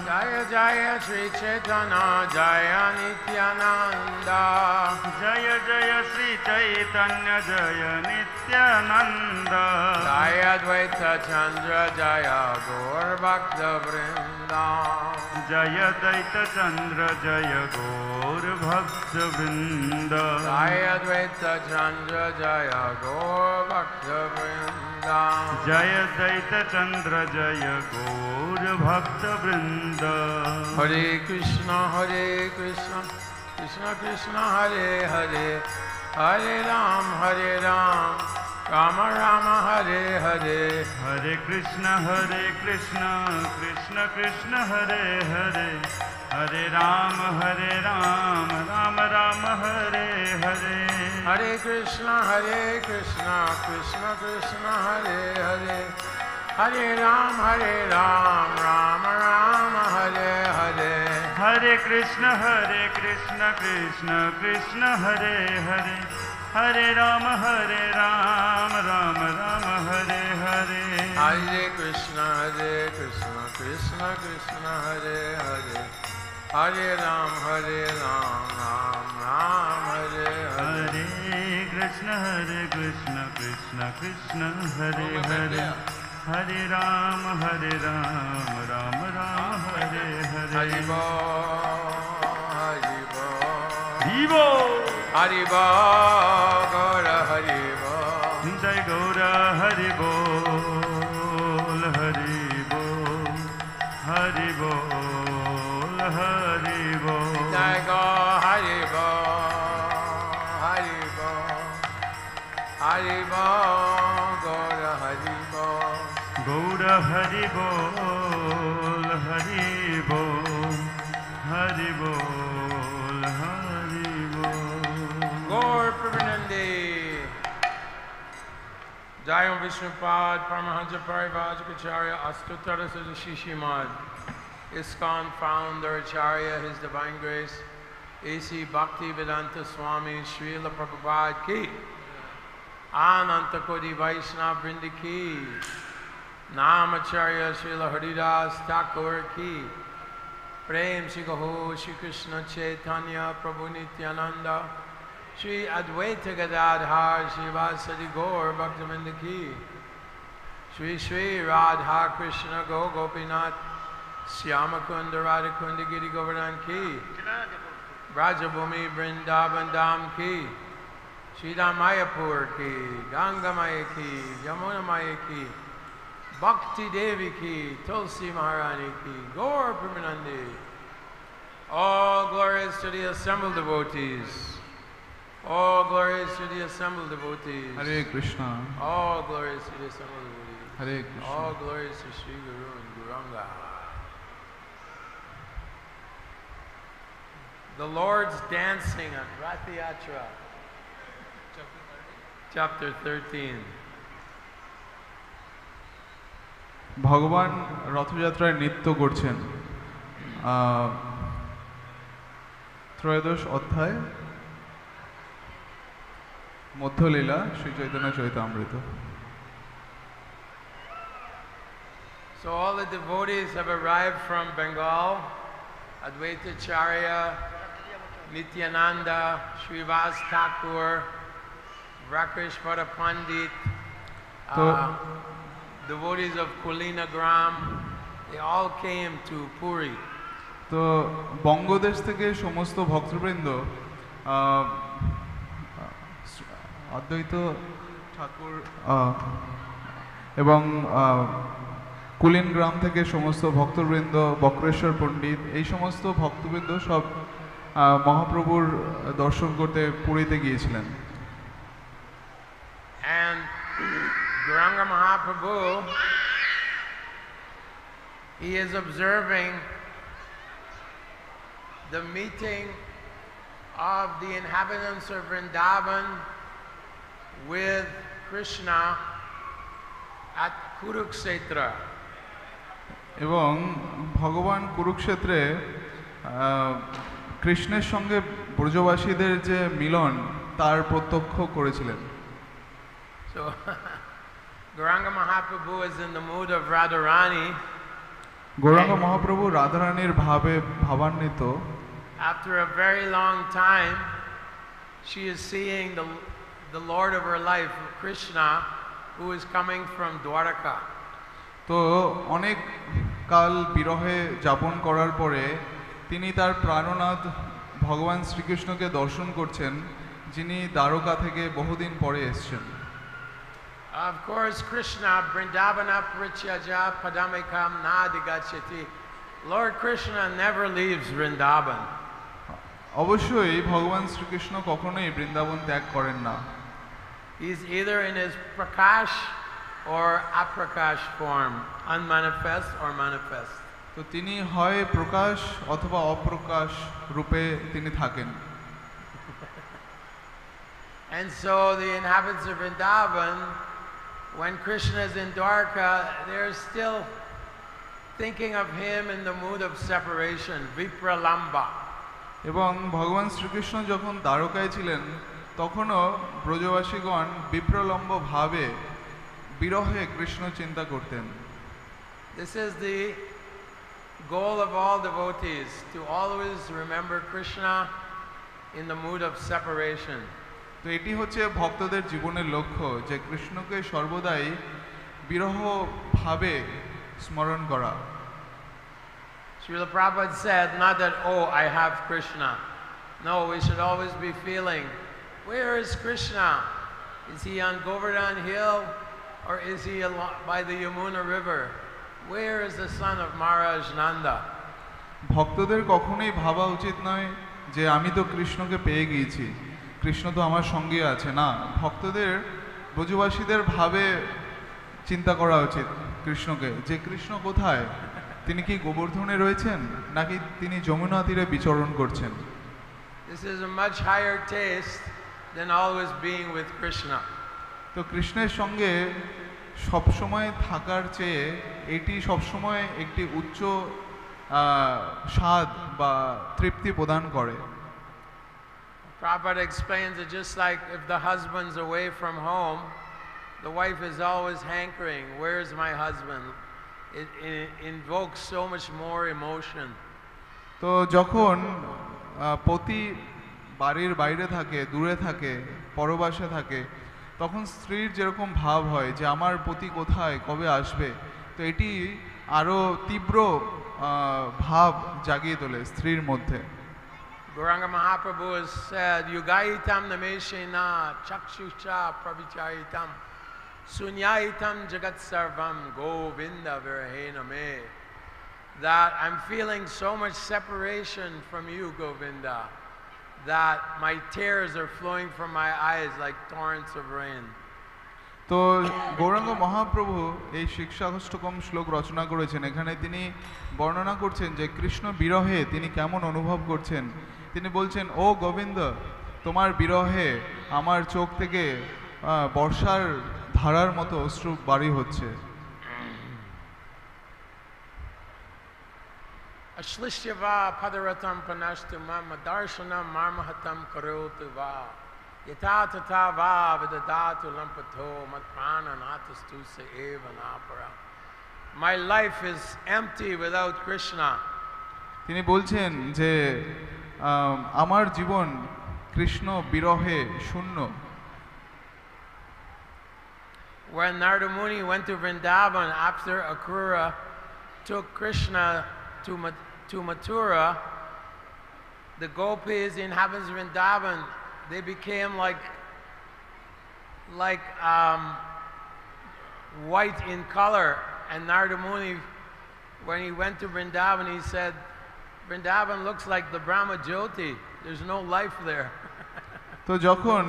Jaya Jaya Sri Chaitanya Jaya Nityananda. Jaya Jaya Sri Chaitanya Jaya Nityananda. Jaya Advaita Chandra Jaya Gaur Bhakta Vrinda. Jaya Advaita Chandra Jaya Gaur Bhakta Vrinda. Jaya Advaita Chandra Jaya Gaur Bhakta Vrinda. Jaya Advaita Chandra Jaya Gaur Bhakta Vrinda. Hare Krishna Krishna Krishna Hare Hare, Hare Ram Rama Rama Hare Hare. Hare Krishna Krishna Krishna Hare Hare, Hare Ram Rama Rama Hare Hare. Hare Krishna Krishna Krishna Hare Hare, Hare Ram Rama Rama Hare Hare. Hare Krishna Krishna Krishna Hare Hare, Hare Rama Rama Rama Hare Hare. Hare Krishna Krishna Krishna Hare Hare, Hare Ram Ram Hare Hare. Hare Krishna Krishna Krishna Hare Hare, Hare Rama Rama Hare Hare. Haribo Haribo Haribo Gaura Haribo. Jai Gaura Haribo Haribo Haribo Haribo. Jai Gaura Haribo Haribo Haribo Gaura Haribo. Gaura Haribo Haribo Haribo Haribo. Gaur Pramanande. Jayam Vishnupad Paramahansa Parivajikacharya Astuttara Shishimad. ISKCON founder Acharya, His Divine Grace A.C. Bhaktivedanta Swami Srila Prabhupada Ki. Ananta Kodi Vaishnava Vrinda Ki. Namacharya Srila Haridas Thakur Ki. Prem Shri Gaho Shri Krishna Chaitanya Prabhu Nityananda Shri Advaita Gadadhar Shri Vasadi Gaur Bhaktivinoda Ki. Shri Shri Radha Krishna Go Gopinath Shyamakunda Radhakunda Giri Govardhan Ki. Brajabhumi Vrindavan Dham Ki. Shri Mayapur Ki. Ganga Maya Ki. Yamuna Maya Ki. Bhakti Devi Ki. Tulsi Maharani Ki. Gaur Pramanande. All glories to the assembled devotees. All glories to the assembled devotees. Hare Krishna. All glories to the assembled devotees. Hare Krishna. All glories to Sri Guru and Gauranga. The Lord's dancing on Rath Yatra. Chapter 13. ভগবান রথযাত্রায় নৃত্য করছেন। ত্রয়োদশ অধ্যায় Madhyalila Shri Chaitanya Charitamrita. So all the devotees have arrived from Bengal. Advaita Acharya, Nityananda, Srivas Thakur, Rakeshwara Pandit, devotees of Kulina Gram, they all came to Puri. তো বঙ্গদেশ থেকে সমস্ত ভক্তবৃন্দ অদ্বৈত ঠাকুর এবং কুলিন গ্রাম থেকে সমস্ত ভক্তবৃন্দ, বক্রেশ্বর পণ্ডিত, এই সমস্ত ভক্তবৃন্দ সব মহাপ্রভুর দর্শন করতে পুরীতে গিয়েছিলেন। And Gauranga Mahaprabhu, he is observing the meeting of the inhabitants of Vrindavan with Krishna at Kurukshetra. এবং ভগবান কুরুক্ষেত্রে কৃষ্ণের সঙ্গে ব্রজবাসীদের যে মিলন তার প্রত্যক্ষ করেছিলেন। So Gauranga Mahaprabhu is in the mood of Radharani. Gauranga Mahaprabhu রাধারানীর ভাবান্বিত। After a very long time, she is seeing the Lord of her life, Krishna, who is coming from Dwaraka. তো অনেক কাল বিরহে যাপন করার পরে তিনি তার প্রাণনাথ ভগবান শ্রীকৃষ্ণকে দর্শন করছেন, যিনি দ্বারকা থেকে বহুদিন পরে এসেছেন। Of course, Krishna, Vrindavana Parityajya Padamekam Nadigachati. Lord Krishna never leaves Vrindavan. অবশ্যই ভগবান শ্রীকৃষ্ণ কখনোই বৃন্দাবন ত্যাগ করেন না। He's either in his prakash or aprakash form, unmanifest or manifest. তো তিনি হয় প্রকাশ অথবা অপ্রকাশ রূপে তিনি থাকেন। And so the inhabitants of Vrindavan, when Krishna is in Dwarka, they're still thinking of him in the mood of separation, vipralamba. এবং ভগবান শ্রীকৃষ্ণ যখন দ্বারকায় ছিলেন তখনও ব্রজবাসীগণ বিপ্রলম্ব ভাবে বিরহে কৃষ্ণ চিন্তা করতেন। This is the goal of all devotees, to always remember Krishna in the mood of separation. তো এটি হচ্ছে ভক্তদের জীবনের লক্ষ্য, যে কৃষ্ণকে সর্বদাই বিরহ ভাবে স্মরণ করা। Srila Prabhupada said, not that, oh, I have Krishna. No, we should always be feeling, where is Krishna? Is he on Govardhan Hill or is he by the Yamuna River? Where is the son of Maharaj Nanda? ভক্তদের কখনোই ভাবা উচিত নয় যে আমি তো কৃষ্ণকে পেয়ে গিয়েছি, কৃষ্ণ তো আমার সঙ্গে আছে। না, ভক্তদের ব্রজবাসীদের ভাবে চিন্তা করা উচিত কৃষ্ণকে, যে কৃষ্ণ কোথায়, তিনি কি গোবর্ধনে রয়েছেন নাকি তিনি যমুনা তীরে বিচরণ করছেন। This is a much higher taste than always being with Krishna. তো কৃষ্ণের সঙ্গে সবসময় থাকার চেয়ে এটি সবসময় একটি উচ্চ স্বাদ বা তৃপ্তি প্রদান করে। Prabhupada explains that just like if the husband's away from home, the wife is always hankering, where's my husband? It invokes so much more emotion. তো যখন পতি বাড়ির বাইরে থাকে, দূরে থাকে, পরবাসে থাকে, তখন স্ত্রীর যেরকম ভাব হয় যে আমার পতি কোথায়, কবে আসবে, তো এটি আরো তীব্র ভাব জাগিয়ে তোলে স্ত্রীর মধ্যে। Gauranga Mahaprabhu has said, Yugaitam nameshena chakshusha pravicharitam sunyaitam jagat sarvam govinda virahena me. That I'm feeling so much separation from you, Govinda, that my tears are flowing from my eyes like torrents of rain. তো গৌরাঙ্গ মহাপ্রভু এই শিক্ষাষ্টকম শ্লোক রচনা করেছেন। এখানে তিনি বর্ণনা করছেন যে কৃষ্ণ বিরহে তিনি কেমন অনুভব করছেন। তিনি বলছেন, ও গোবিন্দ, তোমার বিরহে আমার চোখ থেকে বর্ষার ধারার মতো অশ্রু বাড়ি হচ্ছে। Ashlishyava padaratam panashtu mama darshanam marmahatam karotu va yata tata va vidadatu lampato matprananatastu se eva napara. My life is empty without Krishna. তিনি বলছেন যে আমার জীবন কৃষ্ণ বিরহে শূন্য। When Narada Muni went to Vrindavan after Akrura took Krishna to Mathura, the gopis, the inhabitants of Vrindavan, they became like white in color. And Narada Muni, when he went to Vrindavan, he said, Vrindavan looks like the Brahma Jyoti. There's no life there. তো যখন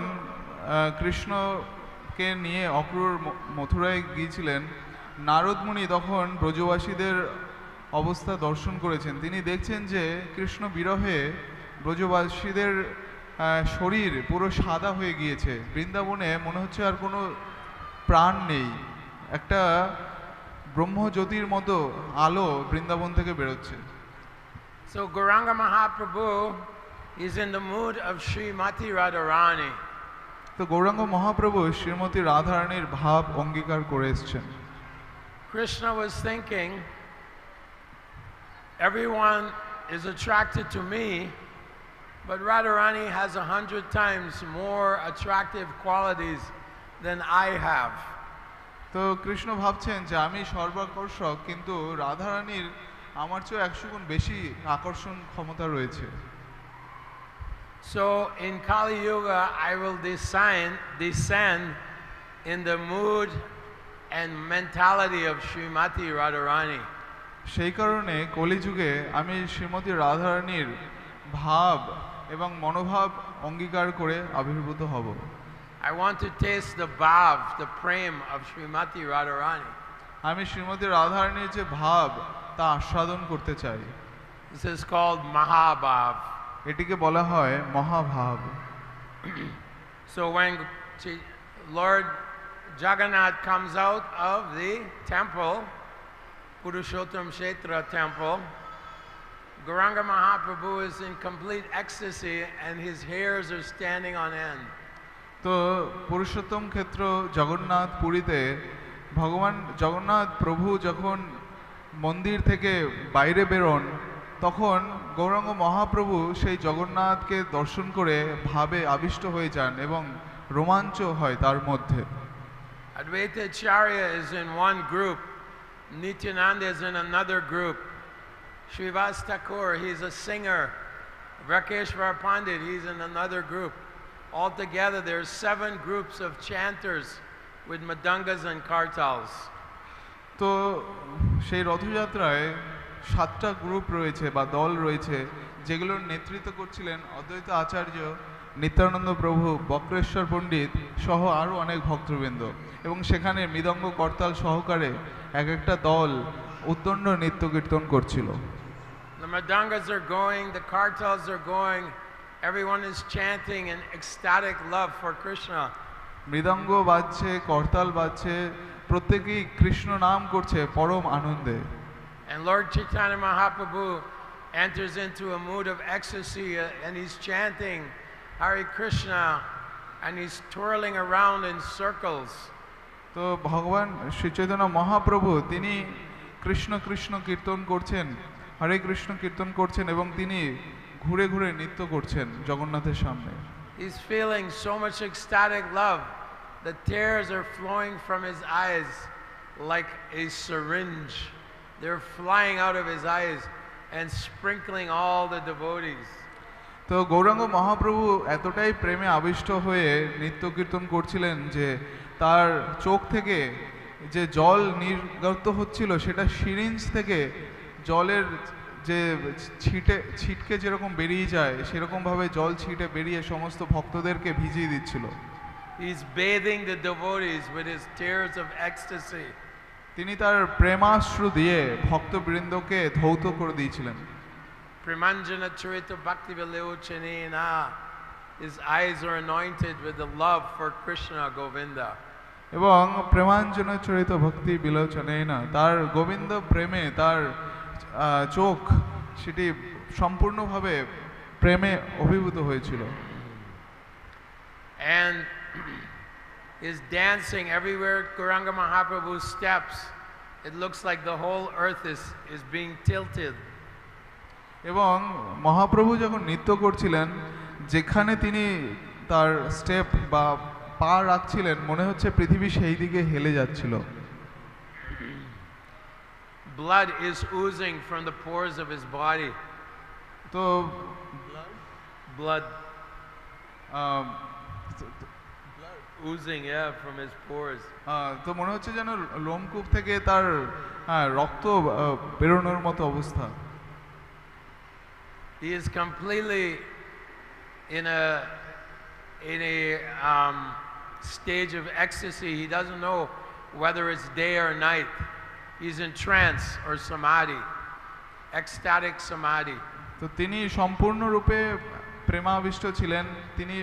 কৃষ্ণকে নিয়ে অক্রুর মথুরায় গিয়েছিলেন, নারদ মুনি তখন ব্রজবাসীদের অবস্থা দর্শন করেছেন। তিনি দেখছেন যে কৃষ্ণ বিরহে ব্রজবাসীদের শরীর পুরো সাদা হয়ে গিয়েছে। বৃন্দাবনে মনে হচ্ছে আর কোনো প্রাণ নেই, একটা ব্রহ্মজ্যোতির মতো আলো বৃন্দাবন থেকে বেরোচ্ছে। So Gauranga Mahaprabhu is in the mood of Srimati Radharani. তো গৌরাঙ্গ মহাপ্রভু শ্রীমতী রাধারানীর ভাব অঙ্গীকার করে এসেছেন। Krishna was thinking, everyone is attracted to me, but Radharani has 100 times more attractive qualities than I have. তো কৃষ্ণ ভাবছেন যে আমি সর্বাকর্ষক, কিন্তু রাধারানীর আমার চেয়ে 100 গুণ বেশি আকর্ষণ ক্ষমতা রয়েছে। So in Kali Yuga, I will descend in the mood and mentality of Srimati Radharani. সেই কারণে কলিযুগে আমি শ্রীমতী রাধারানীর ভাব এবং মনোভাব অঙ্গীকার করে আবির্ভূত হব। I want to taste the bhav, the prem of Srimati Radharani. আমি শ্রীমতী রাধারানীর যে ভাব তা আস্বাদন করতে চাই। This is called Mahabhav. এটিকে বলা হয় মহাভাব। So when Lord Jagannath comes out of the temple, Purushottam Kshetra temple, Gauranga Mahaprabhu is in complete ecstasy and his hairs are standing on end. তো পুরুষোত্তম ক্ষেত্র জগন্নাথ পুরীতে ভগবান জগন্নাথ প্রভু যখন মন্দির থেকে বাইরে বেরোন, তখন গৌরাঙ্গ মহাপ্রভু সেই জগন্নাথকে দর্শন করে ভাবে আবিষ্ট হয়ে যান এবং রোমাঞ্চ হয় তার মধ্যে। Advaita Acharya is in one group, Nityananda is in another group, Srivas Thakur, he's a singer, Rakeshwar Pandit, he's in another group. Altogether there's 7 groups of chanters with madangas and kartals. তো সেই রথযাত্রায় 7টা group রয়েছে বা দল রয়েছে, যেগুলোর নেতৃত্ব করছিলেন অদ্বৈত আচার্য, নিত্যানন্দ প্রভু, বক্রেশ্বর পণ্ডিত সহ আরও অনেক ভক্তবৃন্দ, এবং সেখানে মৃদঙ্গ করতাল সহকারে এক একটা দল উদ্দণ্ড নৃত্য কীর্তন করছিল। The madangas are going, the kartals are going, everyone is chanting in ecstatic love for Krishna. মৃদঙ্গ বাজছে, করতাল বাজছে, প্রত্যেকেই কৃষ্ণ নাম করছে পরম আনন্দে। And Lord Chaitanya Mahaprabhu enters into a mood of ecstasy and he's chanting Hare Krishna and he's twirling around in circles. তো ভগবান শ্রী চৈতন্য মহাপ্রভু তিনি কৃষ্ণ কৃষ্ণ কীর্তন করছেন, হরে কৃষ্ণ কীর্তন করছেন এবং তিনি ঘুরে ঘুরে নৃত্য করছেন জগন্নাথের সামনে। He's feeling so much ecstatic love. The tears are flowing from his eyes like a syringe. They're flying out of his eyes and sprinkling all the devotees. তো গৌরাঙ্গ মহাপ্রভু এতটাই প্রেমে আবিষ্ট হয়ে নৃত্য কীর্তন করছিলেন যে তার চোখ থেকে যে জল নির্গত হচ্ছিল সেটা সিরিঞ্জ থেকে জলের যে ছিটকে যেরকম বেরিয়ে যায় সেরকমভাবে জল ছিটে বেরিয়ে সমস্ত ভক্তদেরকে ভিজিয়ে দিচ্ছিল। He's bathing the devotees with his tears of ecstasy. তিনি তার প্রেমাশ্রু দিয়ে ভক্তবৃন্দকে ধৌত করে দিয়েছিলেন। Premanjana Charita Bhakti Vilochanena. His eyes are anointed with the love for Krishna Govinda. এবং প্রেমাঞ্জন চরিত ভক্তি বিলোচনেনা, তার গোবিন্দ প্রেমে তার চোখ সেটি সম্পূর্ণভাবে প্রেমে অভিভূত হয়েছিল। And is dancing everywhere Gauranga Mahaprabhu steps. It looks like the whole earth is being tilted. এবং মহাপ্রভু যখন নৃত্য করছিলেন, যেখানে তিনি তার স্টেপ বা পা রাখছিলেন, মনে হচ্ছে পৃথিবী সেই দিকে হেলে যাচ্ছিল। Blood is oozing from the pores of his body. তো Blood oozing, yeah, from his pores. তো মনে হচ্ছে যেন লোমকূপ থেকে তার রক্ত বেরোনোর মতো অবস্থা। He is completely in a stage of ecstasy. He doesn't know whether it's day or night. He's in trance or samadhi, ecstatic samadhi. তো তিনি সম্পূর্ণরূপে প্রেমাবিষ্ট ছিলেন, তিনি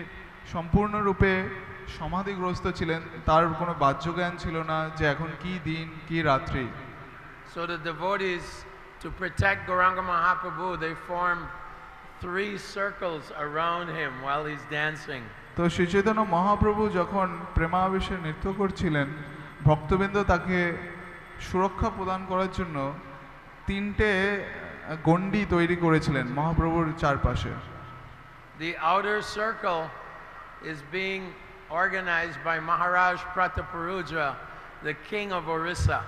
সম্পূর্ণরূপে সমাধিগ্রস্ত ছিলেন, তার কোনো বাহ্যজ্ঞান ছিল না যে এখন কি দিন কি রাত্রি। So the devotees, to protect Gauranga Mahaprabhu, they form 3 circles around him while he's dancing. তো শ্রী চৈতন্য মহাপ্রভু যখন প্রেমাবেশে নৃত্য করছিলেন, ভক্তবৃন্দ তাকে সুরক্ষা প্রদান করার জন্য 3টে গণ্ডি তৈরি করেছিলেন মহাপ্রভুর চারপাশে। The outer circle is being organized by Maharaj Prataparuja, the king of Orissa.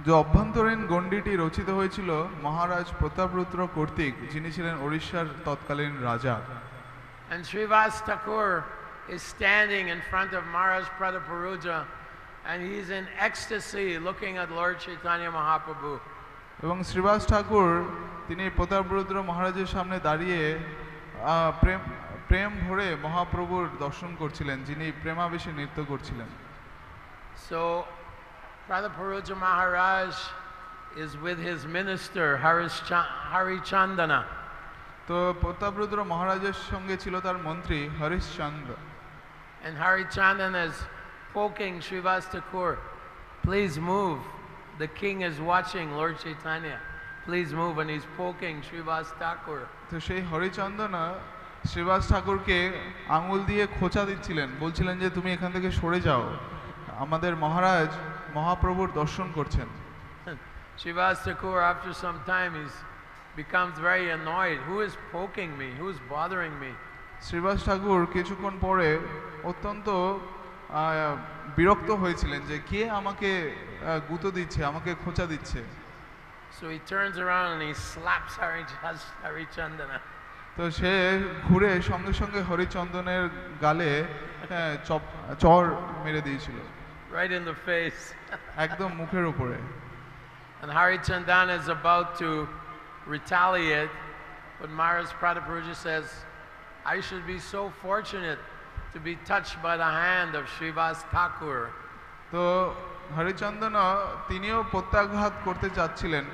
যে অভ্যন্তরীণ গণ্ডিটি রচিত হয়েছিল মহারাজ প্রতাপরুদ্র কর্তৃক, যিনি ছিলেন ওড়িশার তৎকালীন রাজা। And Srivas Thakur is standing in front of Maharaj Prataparuja and he's in ecstasy looking at Lord Chaitanya Mahaprabhu. এবং শ্রীবাস ঠাকুর তিনি প্রতাপরুদ্র মহারাজের সামনে দাঁড়িয়ে প্রেম প্রেম ভরে মহাপ্রভুর দর্শন করছিলেন, যিনি প্রেমাবেশে নৃত্য করছিলেন। So Prataparuja Maharaj is with his minister Harichandana. তো প্রতাপরুদ্র মহারাজের সঙ্গে ছিল তার মন্ত্রী Harishchandra. And Harichandana is poking Srivas Thakur, please move. The king is watching Lord Chaitanya. Please move, and he's poking Srivas Thakur. তো সেই হরিচন্দনা শ্রীবাস ঠাকুরকে আঙুল দিয়ে খোঁচা দিচ্ছিলেন, বলছিলেন যে তুমি এখান থেকে সরে যাও, আমাদের মহারাজ মহাপ্রভুর দর্শন করছেন। Srivas Thakur, after some time, becomes very annoyed. Who is poking me? Who's bothering me? Srivas ঠাকুর কিছুক্ষণ পরে অত্যন্ত বিরক্ত হয়েছিলেন যে কে আমাকে গুঁতো দিচ্ছে, আমাকে খোঁচা দিচ্ছে। So he turns around and he slaps Harichandana. তো সে ঘুরে সঙ্গে সঙ্গে হরিচন্দনের গালে চর মেরে দিয়েছিল, right in the face. একদম মুখের উপরে। And Harichandana is about to retaliate, but Maharaj Prataparuja says, I should be so fortunate to be touched by the hand of Srivas Thakur. তো হরিচন্দনা তিনিও প্রত্যাঘাত করতে চাচ্ছিলেন,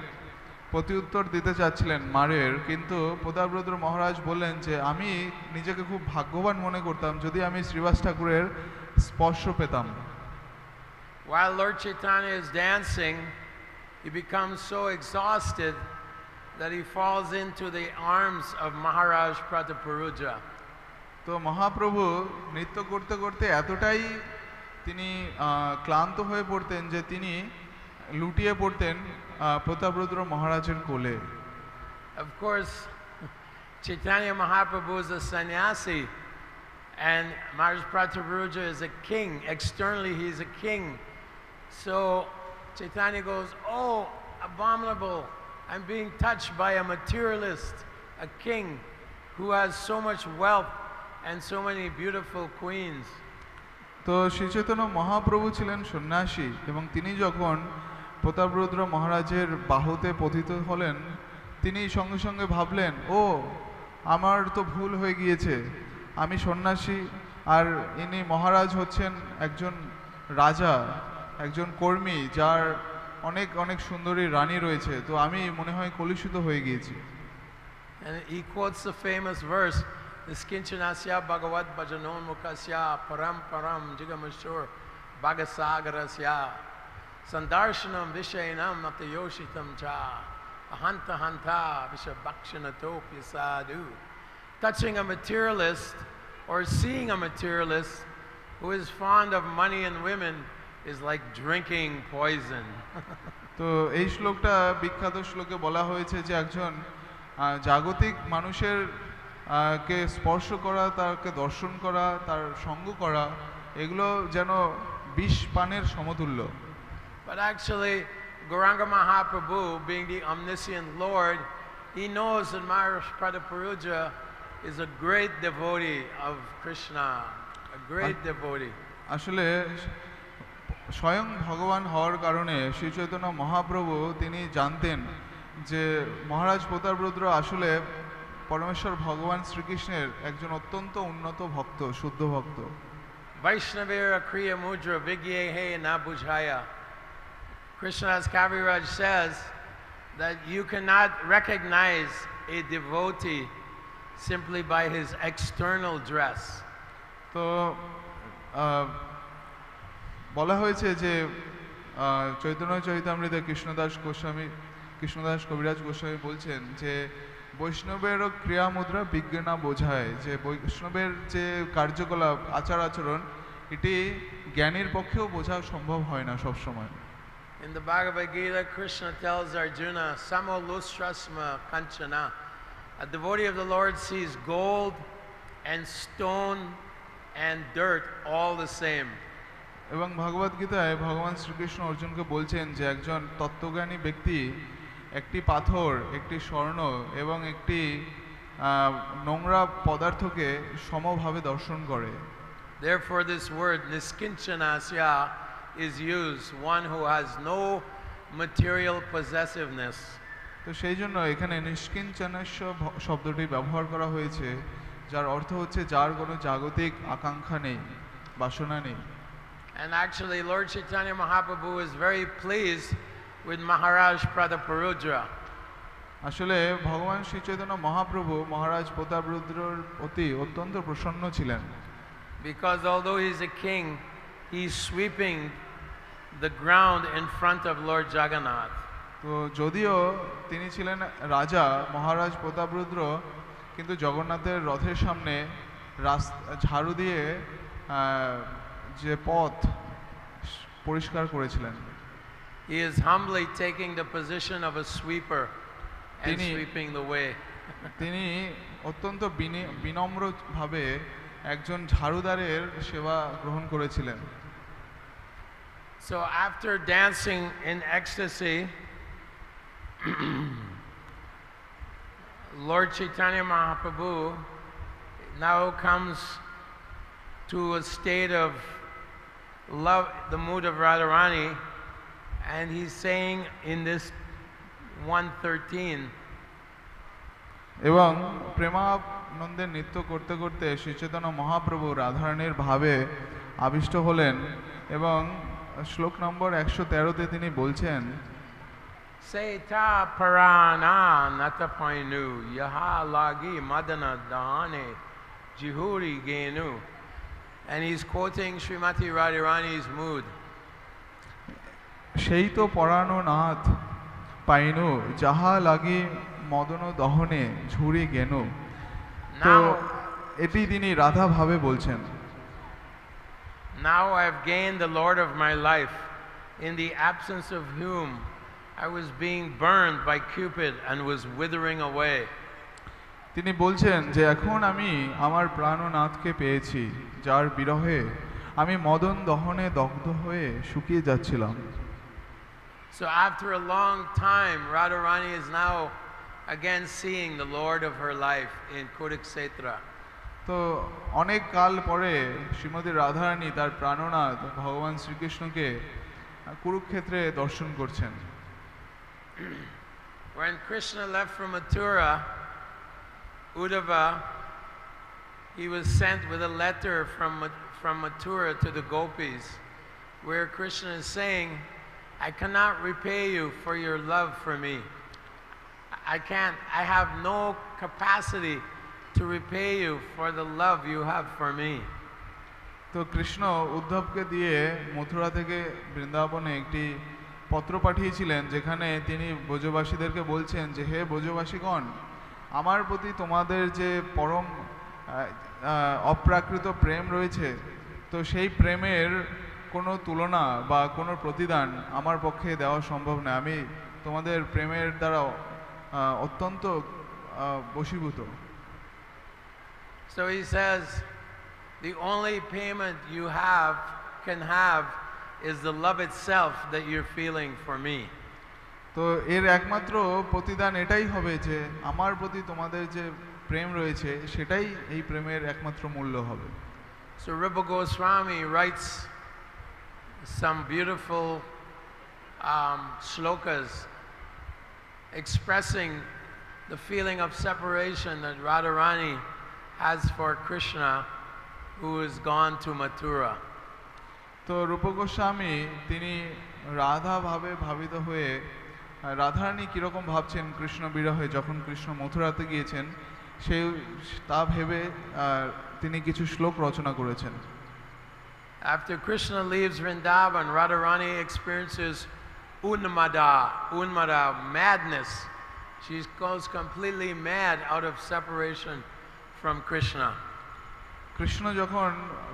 প্রত্যুত্তর দিতে চাচ্ছিলেন মারের, কিন্তু প্রতাপরুদ্র মহারাজ বললেন যে আমি নিজেকে খুব ভাগ্যবান মনে করতাম যদি আমি শ্রীবাস ঠাকুরের স্পর্শ পেতাম। While Lord Chaitanya is dancing, he becomes so exhausted that he falls into the arms of Maharaj Prataparuja. তো মহাপ্রভু নৃত্য করতে করতে এতটাই তিনি ক্লান্ত হয়ে পড়তেন যে তিনি লুটিয়ে পড়তেন প্রতাপরুদ্র মহারাজের কোলে। Of course, Chaitanya Mahaprabhu is a sannyasi and Maharaj Prataparuja is a king. Externally he's a king. So Chaitanya goes, oh, abominable, I'm being touched by a materialist, a king who has so much wealth and so many beautiful queens. তো শ্রী চৈতন্য মহাপ্রভু ছিলেন সন্ন্যাসী এবং তিনি যখন প্রতাপরুদ্র মহারাজের বাহুতে পতিত হলেন, তিনি সঙ্গে সঙ্গে ভাবলেন, ও আমার তো ভুল হয়ে গিয়েছে, আমি সন্ন্যাসী আর ইনি মহারাজ হচ্ছেন একজন রাজা, একজন কর্মী, যার অনেক অনেক সুন্দরী রানী রয়েছে, তো আমি মনে হয় কলুষিত হয়ে গিয়েছি। And he quotes the famous verse, Niskinchanasya Bhagavad Bhajanon Mukasya Param Param Jigamashur Bhagasagarasya Sandarshanam Vishayanam Natayoshitam Cha Ahanta Hanta Vishabhakshanatopya Sadhu. Touching a materialist or seeing a materialist who is fond of money and women is like drinking poison. তো এই শ্লোকটা বিখ্যাত শ্লোকে বলা হয়েছে যে একজন জাগতিক মানুষের কে স্পর্শ করা, তাকে দর্শন করা, তার সঙ্গ করা, এগুলো যেন বিষ পানের সমতুল্য। But actually, Gauranga Mahaprabhu, being the omniscient Lord, he knows that Maharaj Prataparuja is a great devotee of Krishna, a great devotee. আসলে স্বয়ং ভগবান হওয়ার কারণে শ্রী চৈতন্য মহাপ্রভু তিনি জানতেন যে মহারাজ প্রতাপরুদ্র আসলে পরমেশ্বর ভগবান শ্রীকৃষ্ণের একজন অত্যন্ত উন্নত ভক্ত, শুদ্ধ ভক্ত। Vaishnavera Kriya Mudra Vigyehe Na Bujhaya. Krishnadas Kaviraj says that you cannot recognize a devotee simply by his external dress. তো বলা হয়েছে যে চৈতন্য চরিতামৃতে কৃষ্ণদাস কবিরাজ গোস্বামী বলছেন যে বৈষ্ণবেরও ক্রিয়া মুদ্রা বিজ্ঞ না বোঝায়, যে বৈষ্ণবের যে কার্যকলাপ আচার আচরণ এটি জ্ঞানীর পক্ষেও বোঝা সম্ভব হয় না সবসময়। In the Bhagavad Gita, Krishna tells Arjuna, Samo lustrasma kanchana. A devotee of the Lord sees gold and stone and dirt all the same. এবং ভগবদ গীতায় ভগবান শ্রীকৃষ্ণ অর্জুনকে বলছেন যে একজন তত্ত্বজ্ঞানী ব্যক্তি একটি পাথর, একটি স্বর্ণ এবং একটি নোংরা পদার্থকে সমভাবে দর্শন করে। Therefore this word niskinchanasya is used, one who has no material possessiveness. তো সেই জন্য এখানে নিষ্কিঞ্চনস্য শব্দটি ব্যবহার করা হয়েছে, যার অর্থ হচ্ছে যার কোনো জাগতিক আকাঙ্ক্ষা নেই, বাসনা নেই। And actually Lord Chaitanya Mahaprabhu is very pleased with Maharaj Prataparudra. আসলে ভগবান শ্রী চৈতন্য মহাপ্রভু মহারাজ প্রতাপরুদ্রর প্রতি অত্যন্ত প্রসন্ন ছিলেন। Because although he's a king, he's sweeping the ground in front of Lord Jagannath. তো যদিও তিনি ছিলেন রাজা মহারাজ প্রতাপরুদ্র, কিন্তু জগন্নাথের রথের সামনে ঝাড়ু দিয়ে যে পথ পরিষ্কার করেছিলেন। He is humbly taking the position of a sweeper and sweeping the way. তিনি অত্যন্ত বিনম্রভাবে একজন ঝাড়ুদারের সেবা গ্রহণ করেছিলেন। So after dancing in ecstasy, Lord Chaitanya Mahaprabhu now comes to a state of love, the mood of Radharani, and he's saying in this 113, এবং প্রেমানন্দের নৃত্য করতে করতে শ্রী চৈতন্য মহাপ্রভু রাধারানীর ভাবে আবিষ্ট হলেন এবং শ্লোক নম্বর 113-তে তিনি বলছেন, Seta parana natapainu yaha lagi madana dahane jihuri genu. And he's quoting Srimati Radharani's mood. সেই তো পরানো নাথ পাইনু যাহা লাগি মদন দহনে ঝুরি গেনু। তো এটি তিনি রাধা ভাবে বলছেন। Now I have gained the Lord of my life, in the absence of whom I was being burned by Cupid and was withering away. তিনি বলছেন যে এখন আমি আমার প্রাণনাথকে পেয়েছি, যার বিরহে আমি মদন দহনে দগ্ধ হয়ে শুকিয়ে যাচ্ছিলাম। So after a long time, Radharani is now again seeing the Lord of her life in Kuruksetra. তো অনেক কাল পরে শ্রীমতী রাধারানী তার প্রাণনাথ ভগবান শ্রীকৃষ্ণকে কুরুক্ষেত্রে দর্শন করছেন। When Krishna left from Mathura, Uddhava, he was sent with a letter from Mathura to the gopis, where Krishna is saying, I cannot repay you for your love for me. I have no capacity to repay you for the love you have for me. তো কৃষ্ণ উদ্ধবকে দিয়ে মথুরা থেকে বৃন্দাবনে একটি পত্র পাঠিয়েছিলেন, যেখানে তিনি ব্রজবাসীদেরকে বলছেন যে হে ব্রজবাসীগণ, আমার প্রতি তোমাদের যে পরম অপ্রাকৃত প্রেম রয়েছে, তো সেই প্রেমের কোনো তুলনা বা কোনো প্রতিদান আমার পক্ষে দেওয়া সম্ভব নয়। আমি তোমাদের প্রেমের দ্বারা অত্যন্ত বশীভূত। So he says, the only payment you can have is the love itself that you're feeling for me. তো এর একমাত্র প্রতিদান এটাই হবে যে আমার প্রতি তোমাদের যে প্রেম রয়েছে সেটাই এই প্রেমের একমাত্র মূল্য হবে। So Rupa Goswami writes some beautiful shlokas expressing the feeling of separation that Radharani has for Krishna, who has gone to Mathura. তো রূপ গোস্বামী তিনি রাধা ভাবে ভাবিত হয়ে রাধারানী কীরকম ভাবছেন কৃষ্ণ বিরহে যখন কৃষ্ণ মথুরাতে গিয়েছেন সেই তা ভেবে তিনি কিছু শ্লোক রচনা করেছেন। After Krishna leaves Vrindavan, Radharani experiences unmada, madness. She goes completely mad out of separation from Krishna. Krishna যখন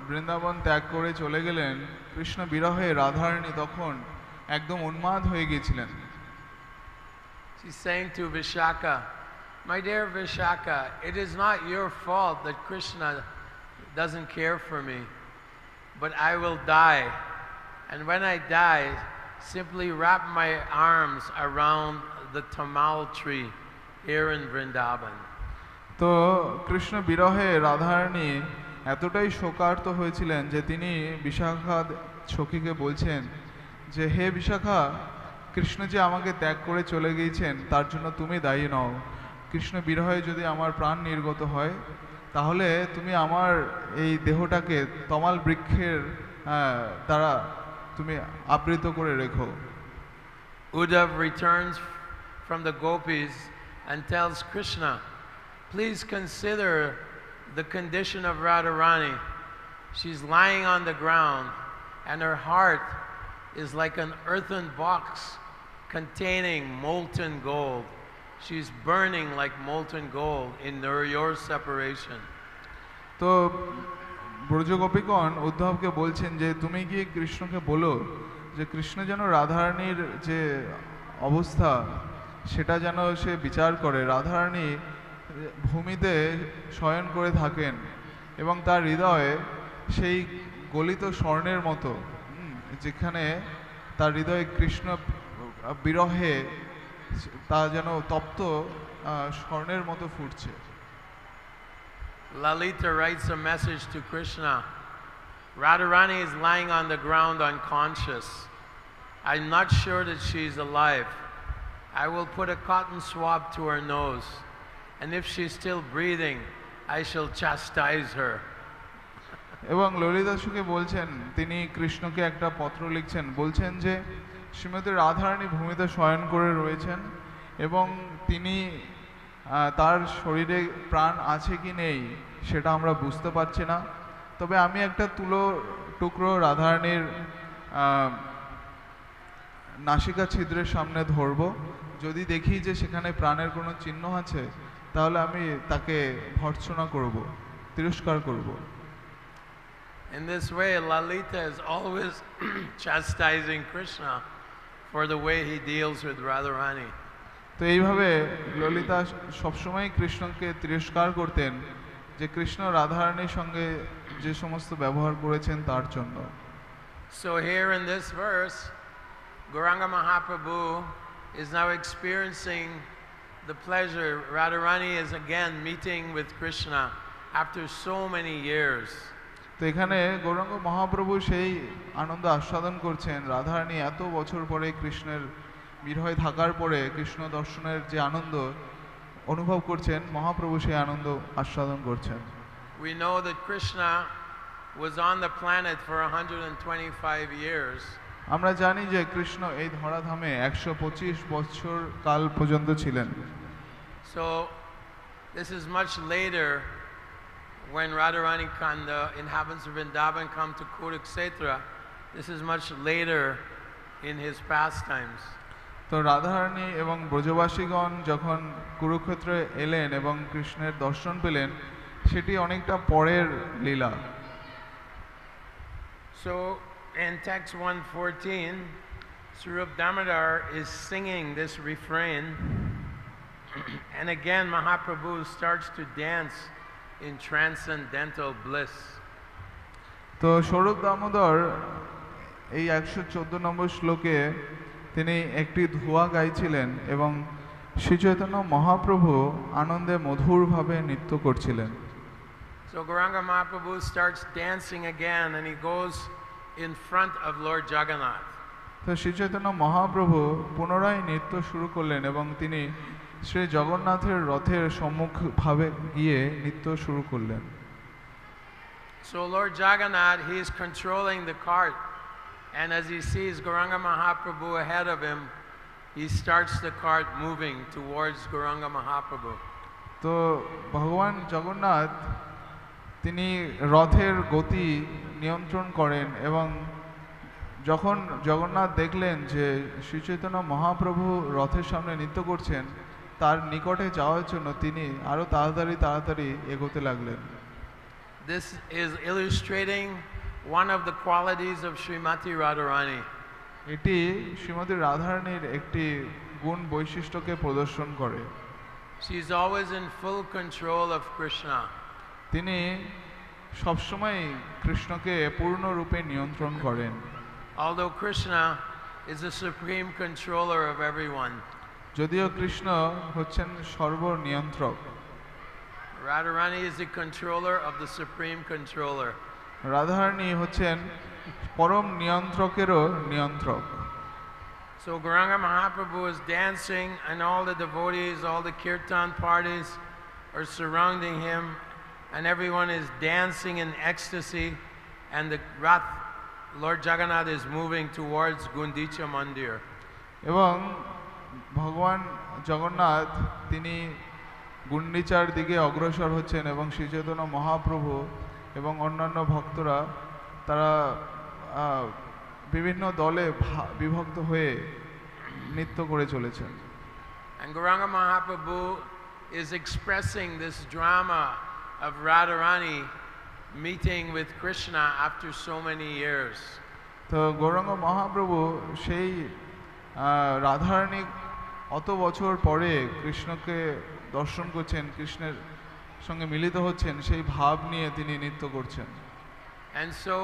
বৃন্দাবন ত্যাগ করে চলে গেলেন, কৃষ্ণ বিরহে রাধারানী তখন একদম উন্মাদ হয়ে গিয়েছিলেন। She's saying to Vishaka, my dear Vishaka, it is not your fault that Krishna doesn't care for me, but I will die. And when I die, simply wrap my arms around the tamal tree here in Vrindavan. তো কৃষ্ণ বিরহে রাধারানী এতটাই শোকার্ত হয়েছিলেন যে তিনি বিশাখা সখীকে বলছেন যে হে বিশাখা, কৃষ্ণ যে আমাকে ত্যাগ করে চলে গিয়েছেন তার জন্য তুমি দায়ী নও। কৃষ্ণ বিরহে যদি আমার প্রাণ নির্গত হয় তাহলে তুমি আমার এই দেহটাকে তমাল বৃক্ষের দ্বারা তুমি আবৃত করে রেখো। Uddhav returns from the gopis and tells Krishna, please consider the condition of Radharani. She's lying on the ground and her heart is like an earthen box containing molten gold. She's burning like molten gold in your separation. তো ব্রজগোপীগণ উদ্ধবকে বলছেন যে তুমি গিয়ে কৃষ্ণকে বলো যে কৃষ্ণ যেন রাধারানীর যে অবস্থা সেটা যেন সে বিচার করে। রাধারানী ভূমিতে শয়ন করে থাকেন এবং তার হৃদয়ে সেই গলিত স্বর্ণের মতো, যেখানে তার হৃদয়ে কৃষ্ণ বিরহে তা যেন তপ্ত স্বর্ণের মতো ফুটছে। Lalita writes a message to Krishna. Radharani is lying on the ground unconscious. I'm not sure that she's alive. I will put a cotton swab to her nose, and if she's still breathing, I shall chastise her. এবং ললিতাসুকে বলছেন, তিনি কৃষ্ণকে একটা পত্র লিখছেন, বলছেন যে শ্রীমতী রাধারানী ভূমিতে শয়ন করে রয়েছেন এবং তিনি তার শরীরে প্রাণ আছে কি নেই সেটা আমরা বুঝতে পারছি না। তবে আমি একটা তুলো টুকরো রাধারানীর নাসিকা ছিদ্রের সামনে ধরব, যদি দেখি যে সেখানে প্রাণের কোনো চিহ্ন আছে তাহলে আমি তাকে ভর্ৎসনা করব, তিরস্কার করব। In this way, Lalita is always chastising Krishna for the way he deals with Radharani. তো এইভাবে ললিতা সবসময় কৃষ্ণকে তিরস্কার করতেন যে কৃষ্ণ রাধারানীর সঙ্গে যে সমস্ত ব্যবহার করেছেন তার জন্য। So here in this verse, Gauranga Mahaprabhu is now experiencing the pleasure. Radharani is again meeting with Krishna after so many years. তো এখানে গৌরাঙ্গ মহাপ্রভু সেই আনন্দ আস্বাদন করছেন। রাধারানী এত বছর পরে কৃষ্ণের বিরহে থাকার পরে কৃষ্ণ দর্শনের যে আনন্দ অনুভব করছেন, মহাপ্রভু সেই আনন্দ আস্বাদন করছেন। We know that Krishna was on the planet for 125 years. আমরা জানি যে কৃষ্ণ এই ধরাধামে 125 বছর কাল পর্যন্ত ছিলেন। So this is much later when Radharani and the inhabitants of Vrindavan come to Kurukshetra. This is much later in his pastimes. তো রাধারানী এবং ব্রজবাসীগণ যখন কুরুক্ষেত্রে এলেন এবং কৃষ্ণের দর্শন পেলেন, সেটি অনেকটা পরের লীলা। So in text 114, Swarup Damodar is singing this refrain, and again Mahaprabhu starts to dance in transcendental bliss. তো স্বরূপ দামোদর এই 114 নম্বর শ্লোকে তিনি একটি ধোঁয়া গাইছিলেন এবং শ্রী চৈতন্য মহাপ্রভু আনন্দে মধুরভাবে নৃত্য করছিলেন। So Gauranga Mahaprabhu starts dancing again and he goes in front of Lord Jagannath. তো শ্রী চৈতন্য মহাপ্রভু পুনরায় নৃত্য শুরু করলেন এবং তিনি শ্রী জগন্নাথের রথের সম্মুখভাবে গিয়ে নৃত্য শুরু করলেন। So Lord Jagannath, he is controlling the cart, and as he sees Gauranga Mahaprabhu ahead of him, he starts the cart moving towards Gauranga Mahaprabhu. তো ভগবান জগন্নাথ তিনি রথের গতি নিয়ন্ত্রণ করেন এবং যখন জগন্নাথ দেখলেন যে শ্রী চৈতন্য মহাপ্রভু রথের সামনে নৃত্য করছেন, তার নিকটে যাওয়ার জন্য তিনি আরো তাড়াতাড়ি এগোতে লাগলেন। This is illustrating one of the qualities of Srimati Radharani. এটি শ্রীমতী রাধারানীর একটি গুণ বৈশিষ্ট্যকে প্রদর্শন করে। She's always in full control of Krishna. তিনি সবসময় কৃষ্ণকে পূর্ণরূপে নিয়ন্ত্রণ করেন। Although Krishna is the supreme controller of everyone. যদিও কৃষ্ণ হচ্ছেন সর্বনিয়ন্ত্রক, Radharani is the controller of the supreme controller. Radharani হচ্ছেন পরম নিয়ন্ত্রকেরও নিয়ন্ত্রক। So Gauranga Mahaprabhu is dancing and all the devotees, all the kirtan parties are surrounding him and everyone is dancing in ecstasy and the Rath, Lord Jagannath is moving towards Gundicha Mandir. এবং ভগবান জগন্নাথ তিনি গুন্ডিচার দিকে অগ্রসর হচ্ছেন এবং শ্রী চৈতন্য মহাপ্রভু এবং অন্যান্য ভক্তরা তারা বিভিন্ন দলে বিভক্ত হয়ে নৃত্য করে চলেছেন। And Gauranga Mahaprabhu is expressing this drama of Radharani meeting with Krishna after so many years. তো গৌরাঙ্গ মহাপ্রভু সেই রাধারানী অত বছর পরে কৃষ্ণকে দর্শন করছেন, কৃষ্ণের সঙ্গে মিলিত হচ্ছেন, সেই ভাব নিয়ে তিনি নৃত্য করছেন। And so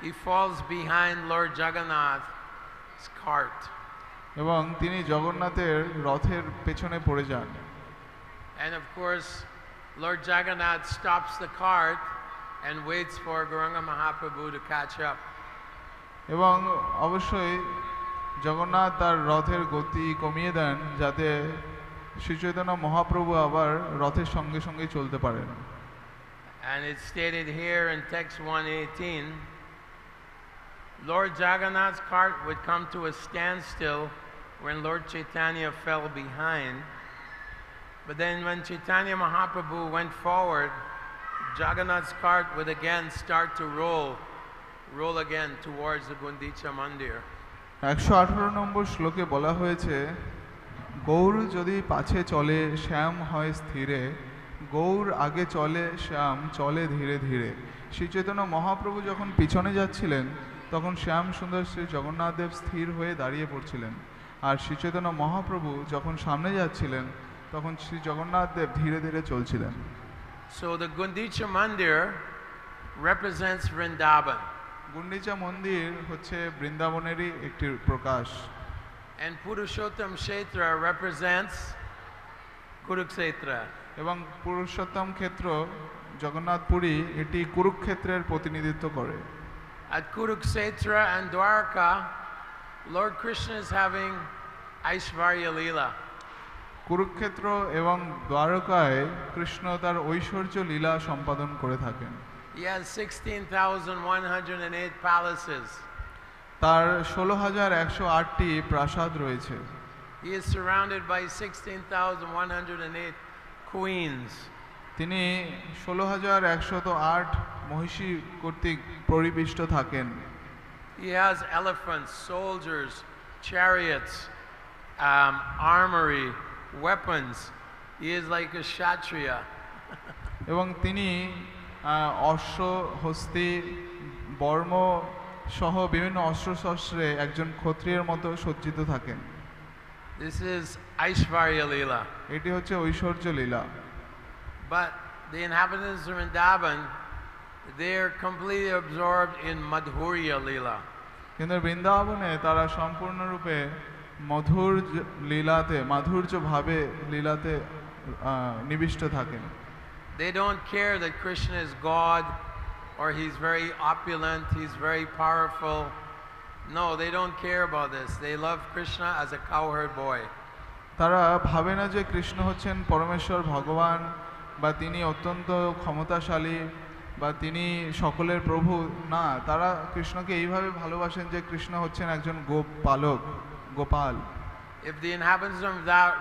he falls behind Lord Jagannath's cart. এবং তিনি জগন্নাথের রথের পেছনে পড়ে যান। And of course Lord Jagannath stops the cart and waits for Gauranga Mahaprabhu to catch up. এবং অবশ্যই জগন্নাথ তার রথের গতি কমিয়ে দেন যাতে শ্রী চৈতন্য মহাপ্রভু আবার রথের সঙ্গে সঙ্গে চলতে পারেন। And it's stated here in text 118, Lord Jagannath's cart would come to a standstill when Lord Chaitanya fell behind. But then when Chaitanya Mahaprabhu went forward, Jagannath's cart would again start to roll again towards the Gundicha Mandir. 118 নম্বর শ্লোকে বলা হয়েছে, গৌর যদি পাছে চলে শ্যাম হয় স্থিরে, গৌর আগে চলে শ্যাম চলে ধীরে ধীরে। শ্রী চৈতন্য মহাপ্রভু যখন পিছনে যাচ্ছিলেন তখন শ্যাম সুন্দর শ্রী জগন্নাথ দেব স্থির হয়ে দাঁড়িয়ে পড়ছিলেন, আর শ্রী চৈতন্য মহাপ্রভু যখন সামনে যাচ্ছিলেন তখন শ্রী জগন্নাথ দেব ধীরে ধীরে চলছিলেন। So the Gundicha Mandir represents Vrindavan. Gundicha মন্দির হচ্ছে বৃন্দাবনেরই একটি প্রকাশ। And Purushottam Kshetra represents Kurukshetra. এবং পুরুষোত্তম ক্ষেত্র জগন্নাথপুরী এটি কুরুক্ষেত্রের প্রতিনিধিত্ব করে। At Kurukshetra and Dwarka, Lord Krishna is having Aishvarya Leela. Kurukshetra এবং দ্বারকায় কৃষ্ণ তার ঐশ্বর্য লীলা সম্পাদন করে থাকেন। He has 16,108 palaces. তার 16,108টি প্রাসাদ রয়েছে। He is surrounded by 16,108 queens. তিনি 16,108 মহিষী কর্তৃক পরিবেষ্টিত থাকেন। He has elephants, soldiers, chariots, armory, weapons. He is like a kshatriya. এবং তিনি অশ্ব, হস্তি, বর্ম সহ বিভিন্ন অস্ত্রশস্ত্রে একজন ক্ষত্রিয়ের মতো সজ্জিত থাকেন। This is Aishvarya Leela. এটি হচ্ছে ঐশ্বর্য লীলা। But the inhabitants of Vrindavan, they are completely absorbed in Madhurya Leela. কিন্তু বৃন্দাবনে তারা সম্পূর্ণরূপে মধুর লীলাতে, মাধুর্য ভাবে লীলাতে নিবিষ্ট থাকেন। They don't care that Krishna is God or he's very opulent, he's very powerful. No, they don't care about this. They love Krishna as a cowherd boy. তারা ভাবে না যে কৃষ্ণ হচ্ছেন পরমেশ্বর ভগবান বা তিনি অত্যন্ত ক্ষমতাশালী বা তিনি সকলের প্রভু। না, তারা কৃষ্ণকে এইভাবে ভালোবাসেন যে কৃষ্ণ হচ্ছেন একজন গোপালক, Gopal. If the inhabitants of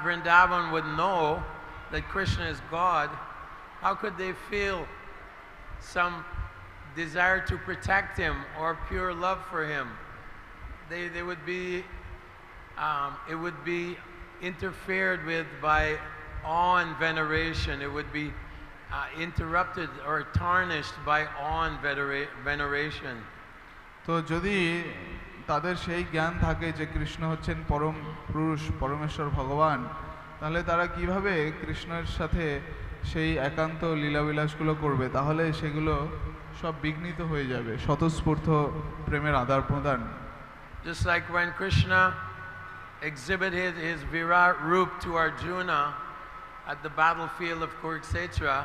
Vrindavan would know that Krishna is God, how could they feel some desire to protect him or pure love for him? They would be, it would be interfered with by awe and veneration. It would be interrupted or tarnished by awe and veneration. তো যদি তাদের সেই জ্ঞান থাকে যে কৃষ্ণ হচ্ছেন পরম পুরুষ পরমেশ্বর ভগবান, তাহলে তারা কিভাবে কৃষ্ণের সাথে সেই একান্ত লীলাবিলাসগুলো করবে? তাহলে সেগুলো সব বিঘ্নিত হয়ে যাবে, স্বতঃস্ফূর্ত প্রেমের আদান প্রদান। Just like when Krishna exhibited his Virat Roop to Arjuna at the battlefield of Kurukshetra,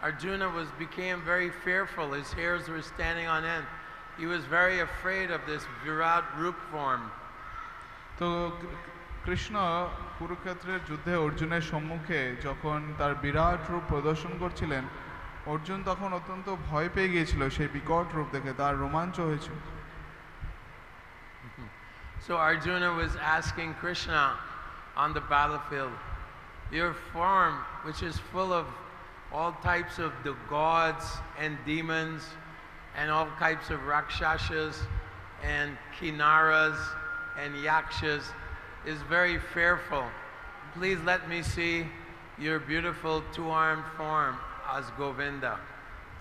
Arjuna became very fearful. His hairs were standing on end. He was very afraid of this Virat Roop form. তো কৃষ্ণ কুরুক্ষেত্রের যুদ্ধে অর্জুনের সম্মুখে যখন তার বিরাট রূপ প্রদর্শন করছিলেন, অর্জুন তখন অত্যন্ত ভয় পেয়ে গিয়েছিল সেই বিকট রূপ দেখে, তার রোমাঞ্চ হয়েছিল। So Arjuna was asking Krishna on the battlefield, your form, which is full of all types of the gods and demons and all types of rakshasas and kinnaras and yakshas, is very fearful. Please let me see your beautiful two-armed form as Govinda.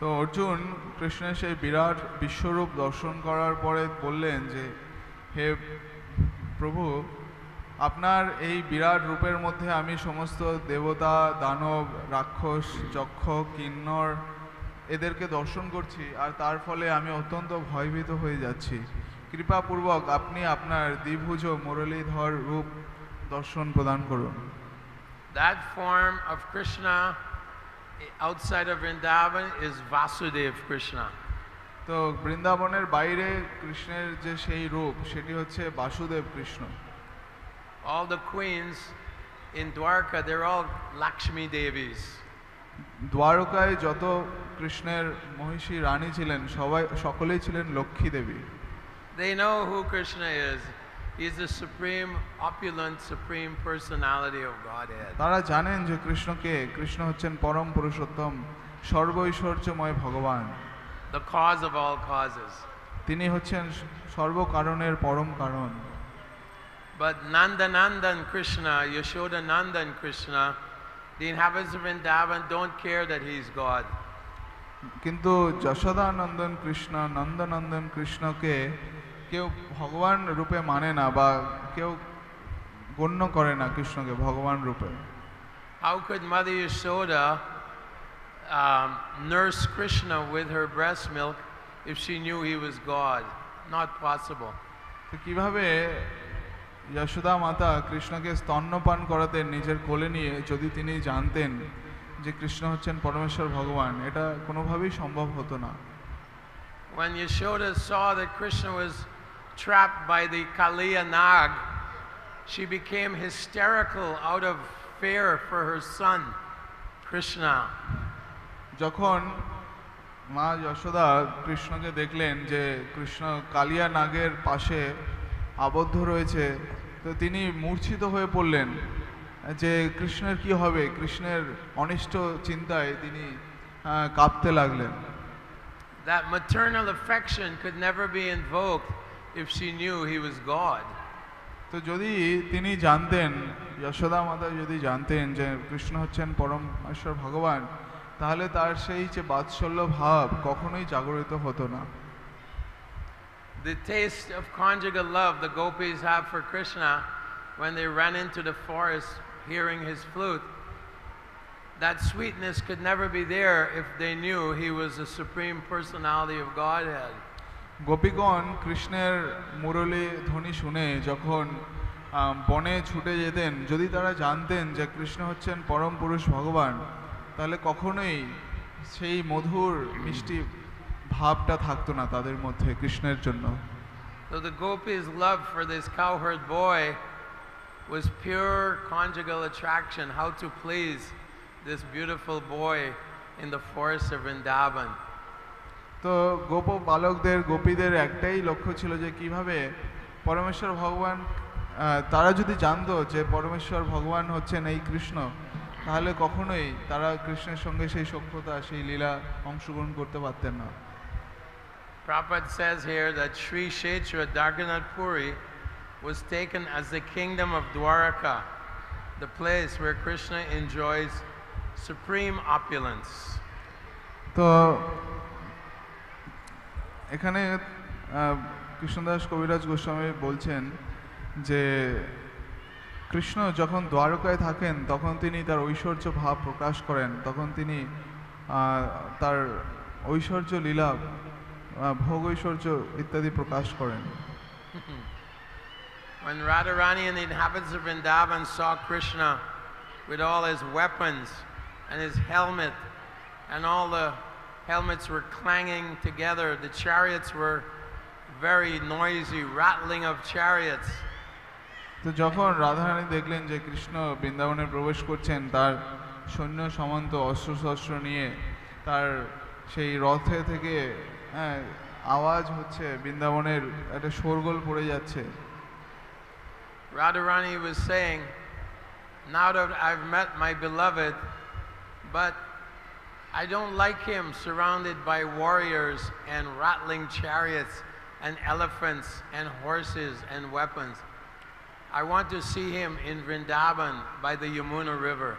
তো অর্জুন কৃষ্ণের সেই বিরাট বিশ্বরূপ দর্শন করার পরে বললেন যে, হে প্রভু, আপনার এই বিরাট রূপের মধ্যে আমি সমস্ত দেবতা, দানব, রাক্ষস, যক্ষ, কিন্নর এদেরকে দর্শন করছি, আর তার ফলে আমি অত্যন্ত ভয়ভীত হয়ে যাচ্ছি। কৃপাপূর্বক আপনি আপনার দ্বিভুজ মুরলীধর রূপ দর্শন প্রদান করুন। That form of Krishna outside of Vrindavan is Vasudev Krishna. তো বৃন্দাবনের বাইরে কৃষ্ণের যে সেই রূপ, সেটি হচ্ছে Basudeb Krishna. All the queens in Dwarka, they're all Lakshmi Devis. দ্বারকায় যত কৃষ্ণের মহিষী রানী ছিলেন, সকলেই ছিলেন লক্ষ্মী দেবী। They know who Krishna is. He's the supreme, opulent, supreme personality of Godhead. তারা জানেন যে কৃষ্ণকে, কৃষ্ণ হচ্ছেন পরম পুরুষোত্তম, সর্বৈশ্বর্যময় ভগবান, the cause of all causes. তিনি হচ্ছেন সর্বকারণের পরম কারণ। But Nandanandan Krishna, Yashodanandan Krishna, the inhabitants of Vrindavan don't care that he's God. কিন্তু যশোদানন্দন কৃষ্ণ, নন্দনন্দন কৃষ্ণকে কেউ ভগবান রূপে মানে না, বা কেউ গণ্য করে না কৃষ্ণকে ভগবান রূপে। How could Mother Yashoda nurse Krishna with her breast milk if she knew he was God? Not possible. তো কিভাবে যশোদা মাতা কৃষ্ণকে স্তন্যপান করাতেন নিজের কোলে নিয়ে, যদি তিনি জানতেন যে কৃষ্ণ হচ্ছেন পরমেশ্বর ভগবান? এটা কোনোভাবেই সম্ভব হতো না। When Yashoda saw that Krishna was trapped by the Kaliya Nag, she became hysterical out of fear for her son, Krishna. যখন মা যশোদা কৃষ্ণকে দেখলেন যে কৃষ্ণ কালিয়া নাগের পাশে আবদ্ধ রয়েছে, তো তিনি মূর্ছিত হয়ে পড়লেন যে কৃষ্ণের কি হবে। কৃষ্ণের অনিষ্ট চিন্তায় তিনি কাঁপতে লাগলেন। That maternal affection could never be invoked if she knew he was God. তো যদি তিনি জানতেন, যশোদা মাতা যদি জানতেন যে কৃষ্ণ হচ্ছেন পরমেশ্বর ভগবান, তাহলে তার সেই যে বাৎসল্য ভাব কখনোই জাগরিত হতো না। The taste of conjugal love the gopis have for Krishna when they ran into the forest hearing his flute, that sweetness could never be there if they knew he was the supreme personality of Godhead. গোপীগণ কৃষ্ণের মুরলী ধ্বনি শুনে যখন বনে ছুটে যেতেন, যদি তারা জানতেন যে কৃষ্ণ হচ্ছেন পরম পুরুষ ভগবান, তাহলে কখনোই সেই মধুর মিষ্টি ভাবটা থাকতো না তাদের মধ্যে কৃষ্ণের জন্য। So the gopis' love for this cowherd boy was pure conjugal attraction, how to please this beautiful boy in the forest of Vrindavan. তো গোপ বালকদের, গোপীদের একটাই লক্ষ্য ছিল যে কিভাবে পরমেশ্বর ভগবান, তারা যদি জানতো যে পরমেশ্বর ভগবান হচ্ছেন এই কৃষ্ণ, তাহলে কখনোই তারা কৃষ্ণের সঙ্গে সেই সখ্যতা, সেই লীলা অংশগ্রহণ করতে পারতেন না। Prabhupada says here that Sri Kshetra Darganath Puri was taken as the kingdom of Dwaraka, the place where Krishna enjoys supreme opulence. তো এখানে কৃষ্ণদাস কবিরাজ গোস্বামী বলছেন যে কৃষ্ণ যখন দ্বারকায় থাকেন তখন তিনি তার ঐশ্বর্য ভাব প্রকাশ করেন, তখন তিনি তার ঐশ্বর্য লীলা, ভোগ ঐশ্বর্য ইত্যাদি প্রকাশ করেন। When Radharani and the inhabitants of Vrindavan saw Krishna with all his weapons and his helmet, and all the helmets were clanging together, the chariots were very noisy, rattling of chariots. তো যখন রাধারানী দেখলেন যে কৃষ্ণ বৃন্দাবনে প্রবেশ করছেন, তার সৈন্য সামন্ত অস্ত্র শস্ত্র নিয়ে তার সেই রথে থেকে আওয়াজ হচ্ছে, বৃন্দাবনের একটা শোরগোল পড়ে যাচ্ছে। Radharani was saying, now that I've met my beloved, but I don't like him surrounded by warriors and rattling chariots and elephants and horses and weapons. I want to see him in Vrindavan by the Yamuna River.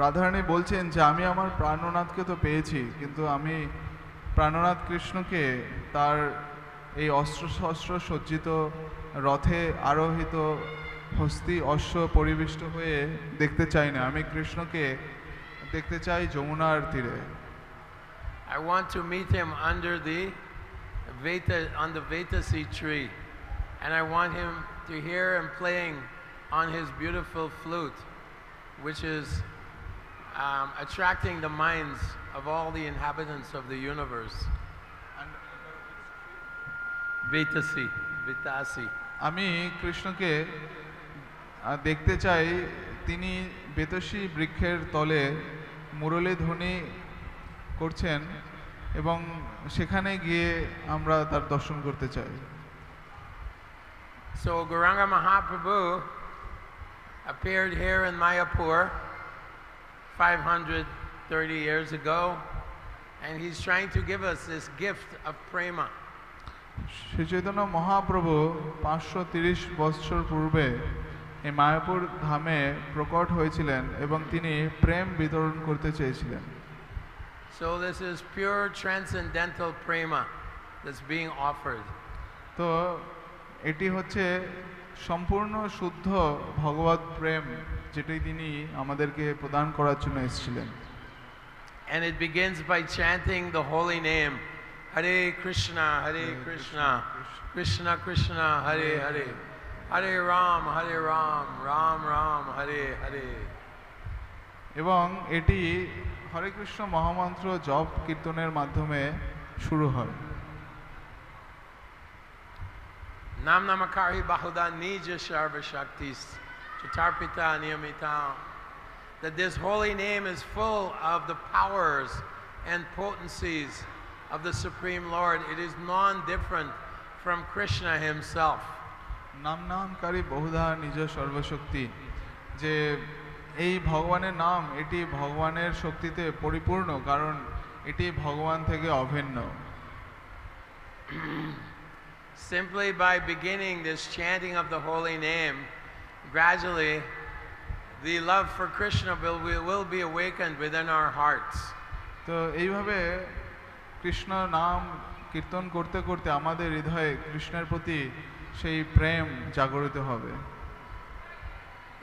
Radharani বলছেন যে আমি আমার প্রাণনাথকে তো পেয়েছি, কিন্তু আমি প্রাণনাথ কৃষ্ণকে তার এই অস্ত্র শস্ত্র সজ্জিত রথে আরোহিত হস্তি অশ্ব পরিবিষ্ট হয়ে দেখতে চাই না। আমি কৃষ্ণকে দেখতে চাই যমুনার তীরে। I want to meet him under the Vetasi tree, and I want him to hear him playing on his beautiful flute, which is attracting the minds of all the inhabitants of the universe. Vetasi. আমি কৃষ্ণকে দেখতে চাই, তিনি বেতসী বৃক্ষের তলে মুরলী ধ্বনি করছেন এবং সেখানে গিয়ে আমরা তার দর্শন করতে চাই। So Gauranga Mahaprabhu appeared here in Mayapur 530 years ago, and he's trying to give us this gift of prema. Shri Chaitanya Mahaprabhu 530 বছর পূর্বে এই মায়াপুর ধামে প্রকট হয়েছিলেন এবং তিনি প্রেম বিতরণ করতে চেয়েছিলেন। So this is pure transcendental prema that's being offered. তো এটি হচ্ছে সম্পূর্ণ শুদ্ধ ভগবত প্রেম, যেটি তিনি আমাদেরকে প্রদান করার জন্য এসেছিলেন। And it begins by chanting the holy name, Hare Krishna, Krishna Krishna, Hare Hare, Hare Ram, Ram Ram, Hare Hare. এবং এটি হরে কৃষ্ণ মহামন্ত্র জপ কীর্তনের মাধ্যমে শুরু হয়। Nam Namakari Bahuda Nija Sarva Shaktis Chatarpita Niyamita. That this holy name is full of the powers and potencies of the Supreme Lord. It is non-different from Krishna himself. নাম নামকারী বহুধা নিজ সর্বশক্তি, যে এই ভগবানের নাম এটি ভগবানের শক্তিতে পরিপূর্ণ, কারণ এটি ভগবান থেকে অভিন্ন। Simply by beginning this chanting of the holy name, gradually the love for Krishna will be awakened within our hearts. তো এইভাবে কৃষ্ণ নাম কীর্তন করতে করতে আমাদের হৃদয়ে কৃষ্ণের প্রতি সেই প্রেম জাগরিত হবে।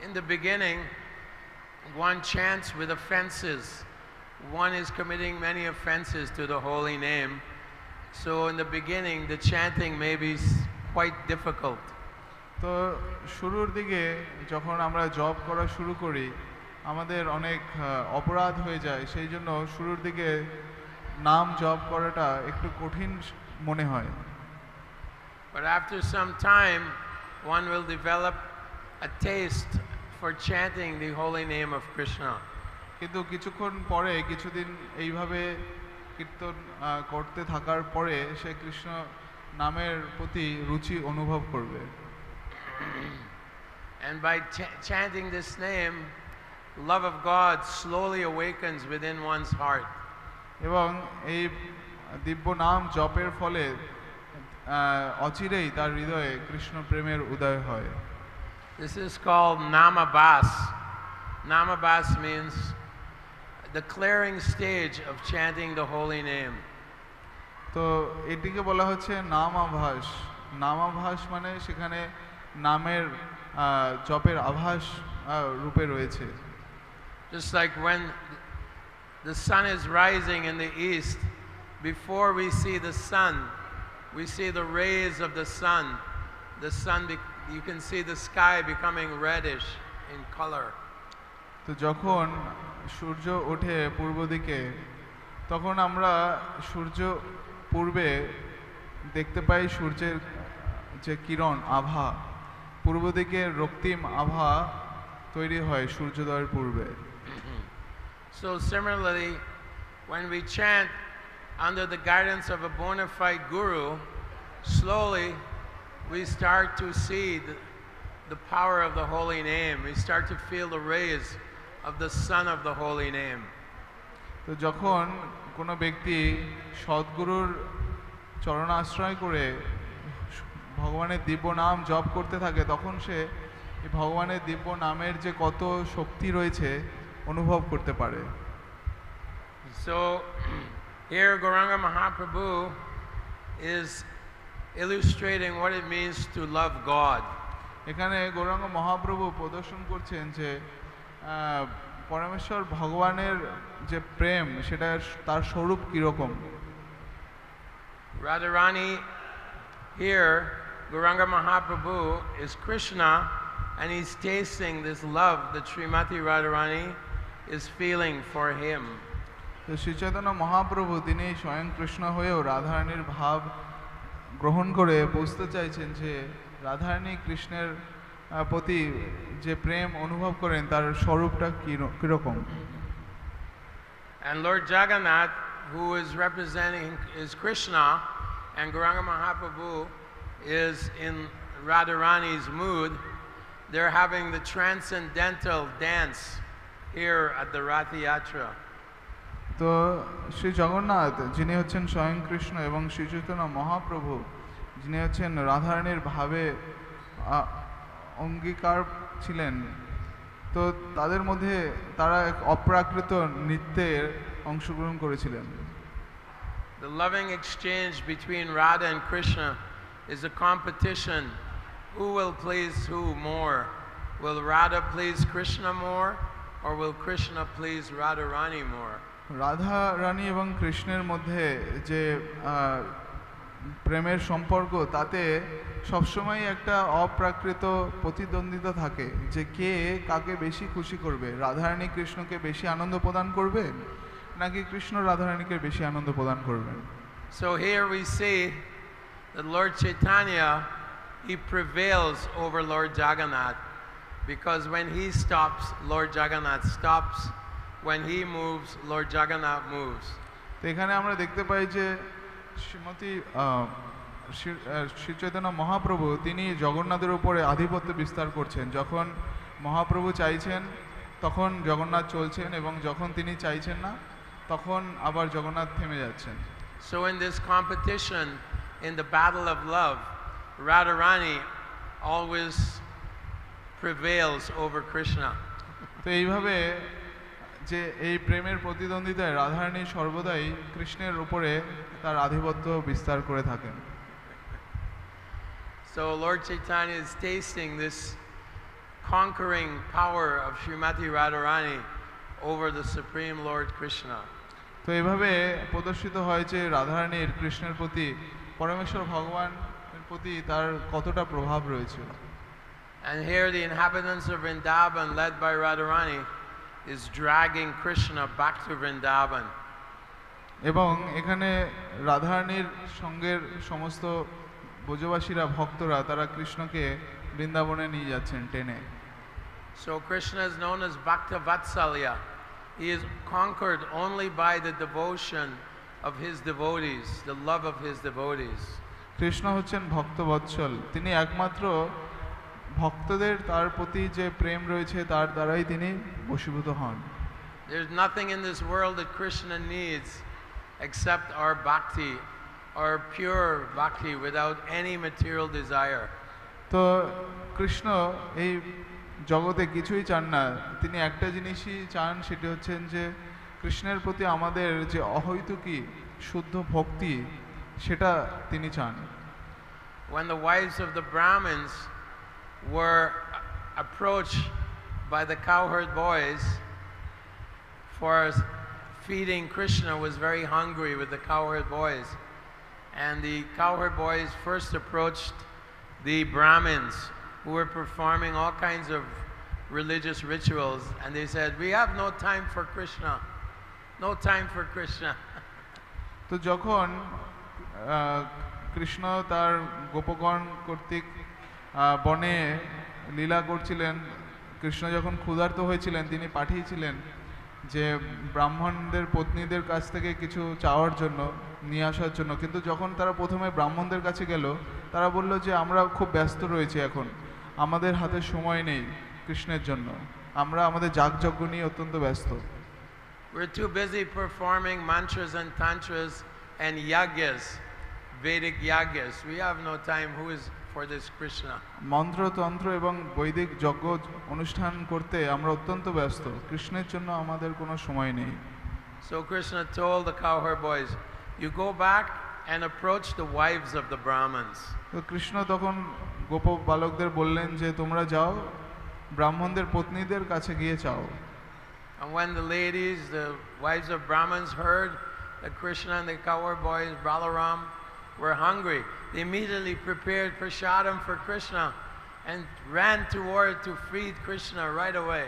In the beginning, one chants with offenses. One is committing many offenses to the holy name. So in the beginning, the chanting may be quite difficult. তো শুরুর দিকে যখন আমরা জপ করা শুরু করি, আমাদের অনেক অপরাধ হয়ে যায়, সেই জন্য শুরুর দিকে নাম জপ করাটা একটু কঠিন মনে হয়। But after some time, one will develop a taste for chanting the holy name of Krishna. কিন্তু কিছুক্ষণ পরে, কিছুদিন এইভাবে কীর্তন করতে থাকার পরে সে কৃষ্ণ নামের প্রতি রুচি অনুভব করবে। And by chanting this name, love of God slowly awakens within one's heart. এবং এই দিব্য নাম জপের ফলে অচিরেই তার হৃদয়ে কৃষ্ণ প্রেমের উদয় হয়। This is called Namabas. Namabas means the clearing stage of chanting the holy name. তো এটিকে বলা হচ্ছে নামাভাস। নামাভাস মানে সেখানে নামের জপের আভাস রূপে রয়েছে। Just like when the sun is rising in the east, before we see the sun, we see the rays of the sun. The sun, you can see the sky becoming reddish in color. তো যখন সূর্য ওঠে পূর্ব দিকে, তখন আমরা সূর্য পূর্বে দেখতে পাই সূর্যের যে কিরণ আভা, পূর্ব দিকে রক্তিম আভা তৈরি হয় সূর্যোদয়ের পূর্বে। So similarly, when we chant under the guidance of a bona fide guru, slowly we start to see the power of the holy name. We start to feel the rays of the sun of the holy name. তো যখন কোনো ব্যক্তি সদ্গুরুর চরণাশ্রয় করে ভগবানের দিব্য নাম জপ করতে থাকে, তখন সে এই ভগবানের দিব্য নামের যে কত শক্তি রয়েছে অনুভব করতে পারে। So here Gauranga Mahaprabhu is illustrating what it means to love God. এখানে গৌরাঙ্গ মহাপ্রভু প্রদর্শন করছেন যে পরমেশ্বর ভগবানের যে প্রেম সেটা তার স্বরূপ কিরকম। Radharani, here Gauranga Mahaprabhu is Krishna, and he's tasting this love that Srimati Radharani is feeling for him. তো শ্রী চৈতন্য মহাপ্রভু তিনি স্বয়ং কৃষ্ণ হয়েও রাধারানীর ভাব গ্রহণ করে বুঝতে চাইছেন যে রাধারানী কৃষ্ণের প্রতি যে প্রেম অনুভব করেন তার স্বরূপটা কিরকম। And Lord Jagannath, who is representing is Krishna, and Gauranga Mahaprabhu is in Radharani's mood. They're having the transcendental dance here at the Rath Yatra. তো শ্রী জগন্নাথ যিনি হচ্ছেন স্বয়ং কৃষ্ণ এবং শ্রী চৈতন্য মহাপ্রভু যিনি হচ্ছেন রাধারানীর ভাবে অঙ্গীকার ছিলেন, তো তাদের মধ্যে তারা এক অপ্রাকৃত নৃত্যের অংশগ্রহণ করেছিলেন। The loving exchange between Radha and Krishna is a competition. Who will please who more? Will Radha please Krishna more, or will Krishna please Radharani more? Radha Rani এবং কৃষ্ণের মধ্যে যে প্রেমের সম্পর্ক, তাতে সবসময় একটা অপ্রাকৃত প্রতিদ্বন্দ্বিতা থাকে যে কে কাকে বেশি খুশি করবে, রাধারানী কৃষ্ণকে বেশি আনন্দ প্রদান করবে নাকি কৃষ্ণ রাধারানীকে বেশি আনন্দ প্রদান করবেন। So here we see that Lord Chaitanya, he prevails over Lord Jagannath, because when he stops, Lord Jagannath stops. When he moves, Lord Jagannath moves. তো এখানে আমরা দেখতে পাই যে শ্রীমতী শ্রী চৈতন্য মহাপ্রভু তিনি জগন্নাথের উপরে আধিপত্য বিস্তার করছেন। যখন মহাপ্রভু চাইছেন তখন জগন্নাথ চলছেন, এবং যখন তিনি চাইছেন না তখন আবার জগন্নাথ থেমে যাচ্ছেন। So in this competition, in the battle of love, Radharani always prevails over Krishna. তো এইভাবে যে এই প্রেমের প্রতিদ্বন্দ্বিতায় রাধারানী সর্বদাই কৃষ্ণের উপরে তার আধিপত্য বিস্তার করে থাকেন। So Lord Chaitanya is tasting this conquering power of Srimati Radharani over the Supreme Lord Krishna. তো এইভাবে প্রদর্শিত হয় যে রাধারানীর কৃষ্ণের প্রতি পরমেশ্বর ভগবানের প্রতি তার কতটা প্রভাব রয়েছে। And here the inhabitants of Vrindavan, led by Radharani, is dragging Krishna back to Vrindavan. এবং এখানে রাধারানীর সঙ্গের সমস্ত ব্রজবাসীরা ভক্তরা তারা কৃষ্ণকে বৃন্দাবনে নিয়ে যাচ্ছেন টেনে। So Krishna is known as Bhakta Vatsalya. He is conquered only by the devotion of his devotees, the love of his devotees. Krishna হচ্ছেন ভক্ত বৎসল, তিনি একমাত্র ভক্তদের তার প্রতি যে প্রেম রয়েছে তার দ্বারাই তিনি বশীভূত হন। There's nothing in this world that Krishna needs except our bhakti, our pure bhakti without any material desire. তো কৃষ্ণ এই জগতে কিছুই চান না, তিনি একটা জিনিসই চান, সেটি হচ্ছেন যে কৃষ্ণের প্রতি আমাদের যে অহৈতুকী শুদ্ধ ভক্তি, সেটা তিনি চান। When the wives of the Brahmins were approached by the cowherd boys for feeding, Krishna was very hungry with the cowherd boys. And the cowherd boys first approached the Brahmins who were performing all kinds of religious rituals, and they said, "We have no time for Krishna. No time for Krishna." তো যখন কৃষ্ণ তার গোপগণ কর্তৃক বনে লীলা করছিলেন, কৃষ্ণ যখন ক্ষুধার্ত হয়েছিলেন তিনি পাঠিয়েছিলেন যে ব্রাহ্মণদের পত্নীদের কাছ থেকে কিছু চাওয়ার জন্য, নিয়ে আসার জন্য। কিন্তু যখন তারা প্রথমে ব্রাহ্মণদের কাছে গেল, তারা বলল যে আমরা খুব ব্যস্ত রয়েছি, এখন আমাদের হাতে সময় নেই কৃষ্ণের জন্য, আমরা আমাদের যাগযজ্ঞ নিয়ে অত্যন্ত ব্যস্ত। We're too busy performing mantras and tantras and yagyas, Vedic yagyas. We have no time. Who is for this Krishna? মন্ত্রতন্ত্র এবং বৈদিক যজ্ঞ অনুষ্ঠান করতে আমরা অত্যন্ত ব্যস্ত, কৃষ্ণের জন্য আমাদের কোনো সময় নেই। So Krishna told the cowherd boys, "You go back and approach the wives of the Brahmins." তো কৃষ্ণ তখন গোপ বালকদের বললেন যে তোমরা যাও, ব্রাহ্মণদের পত্নীদের কাছে গিয়ে চাও। And when the ladies, the wives of Brahmins, heard that Krishna and the cowherd boys, Balaram, were hungry, they immediately prepared prasadam for Krishna and ran toward to feed Krishna right away.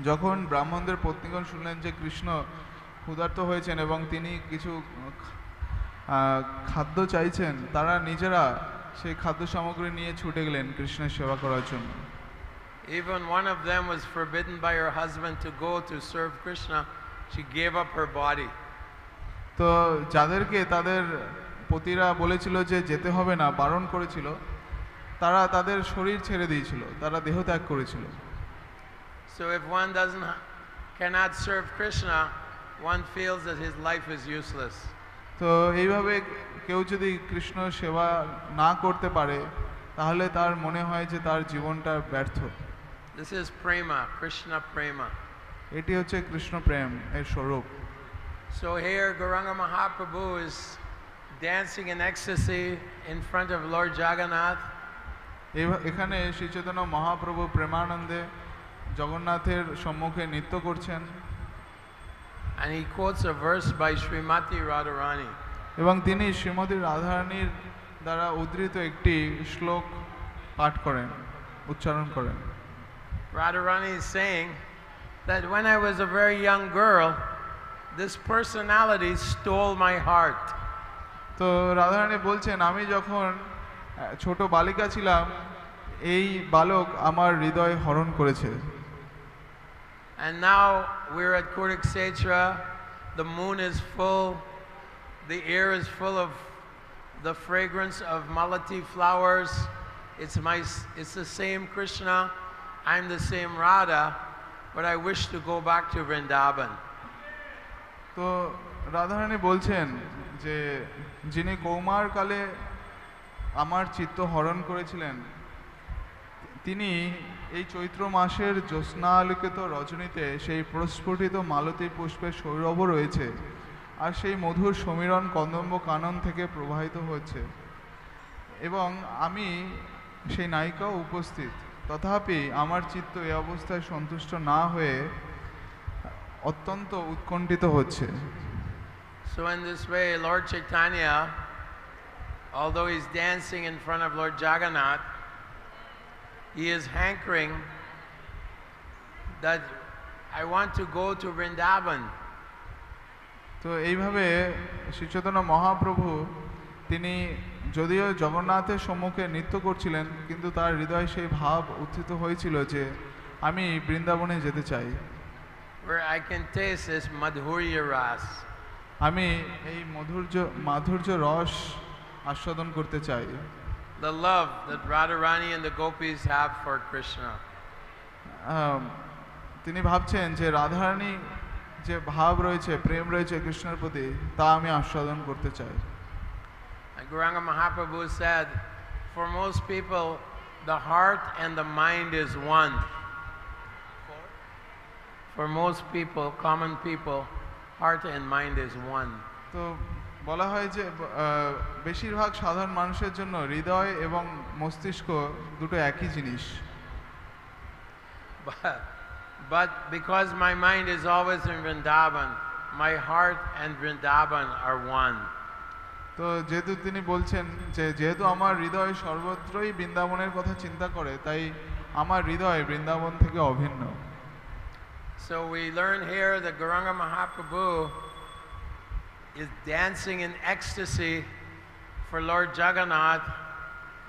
যখন ব্রাহ্মণদের পত্নীগণ শুনলেন যে কৃষ্ণ ক্ষুধার্ত হয়েছেন এবং তিনি কিছু খাদ্য চাইছেন, তারা নিজেরা সেই খাদ্য সামগ্রী নিয়ে ছুটে গেলেন কৃষ্ণের সেবা করার জন্য। Even one of them was forbidden by her husband to go to serve Krishna. She gave up her body. তো যাদেরকে তাদের পতিরা বলেছিল যে যেতে হবে না, বারণ করেছিল, তারা তাদের শরীর ছেড়ে দিয়েছিল, তারা দেহত্যাগ করেছিল। So if one cannot serve Krishna, one feels that his life is useless. তো এইভাবে কেউ যদি কৃষ্ণ সেবা না করতে পারে, তাহলে তার মনে হয় যে তার জীবনটা ব্যর্থ। This is prema, Krishna prema. এটি হচ্ছে কৃষ্ণ প্রেম এর স্বরূপ। So here Gauranga Mahaprabhu is dancing in ecstasy in front of Lord Jagannath. এখানে শ্রী চৈতন্য মহাপ্রভু প্রেমানন্দে জগন্নাথের সম্মুখে নৃত্য করছেন। And he quotes a verse by Srimati Radharani. এবং তিনি শ্রীমতী রাধারানীর দ্বারা উদ্ধৃত একটি শ্লোক পাঠ করেন, উচ্চারণ করেন। Radharani is saying that when I was a very young girl, this personality stole my heart. তো রাধারানী বলছেন, আমি যখন ছোট বালিকা ছিলাম, এই বালক আমার হৃদয় হরণ করেছে। And now we're at Kuruksetra, the moon is full, the air is full of the fragrance of malati flowers. It's the same Krishna, I'm the same Radha, but I wish to go back to Vrindavan. তো রাধারানী বলছেন যে যিনি কৌমার কালে আমার চিত্ত হরণ করেছিলেন, তিনি এই চৈত্র মাসের জ্যোৎস্নালোকিত রজনীতে সেই প্রস্ফুটিত মালতী পুষ্পের সৌরভও রয়েছে, আর সেই মধুর সমীরণ কদম্ব কানন থেকে প্রবাহিত হচ্ছে, এবং আমি সেই নায়িকাও উপস্থিত। তথাপি আমার চিত্ত এই অবস্থায় সন্তুষ্ট না হয়ে অত্যন্ত উৎকণ্ঠিত হচ্ছে। So in this way, Lord Chaitanya, although he's dancing in front of Lord Jagannath, he is hankering that I want to go to Vrindavan. তো এইভাবে শ্রী চৈতন্য মহাপ্রভু তিনি যদিও জগন্নাথের সম্মুখে নৃত্য করছিলেন, কিন্তু তার হৃদয়ে সেই ভাব উত্থিত হয়েছিল যে আমি বৃন্দাবনে যেতে চাই, where I can taste this madhurya ras. আমি এই মাধুর্য রস আস্বাদন করতে চাই। The love that Radharani and the gopis have for Krishna. তিনি ভাবছেন যে রাধারানী যে ভাব রয়েছে, প্রেম রয়েছে কৃষ্ণের প্রতি, তা আমি আস্বাদন করতে চাই। And Gauranga Mahaprabhu said, for most people, the heart and the mind is one. For most people, common people, heart and mind is one. তো বলা হয় যে বেশিরভাগ সাধারণ মানুষের জন্য হৃদয় এবং মস্তিষ্ক দুটো একই জিনিস। But because my mind is always in Vrindavan, my heart and Vrindavan are one. তো যেহেতু তিনি বলছেন যে যেহেতু আমার হৃদয় সর্বত্রই বৃন্দাবনের কথা চিন্তা করে, তাই আমার হৃদয় বৃন্দাবন থেকে অভিন্ন। So we learn here that Gauranga Mahaprabhu is dancing in ecstasy for Lord Jagannath,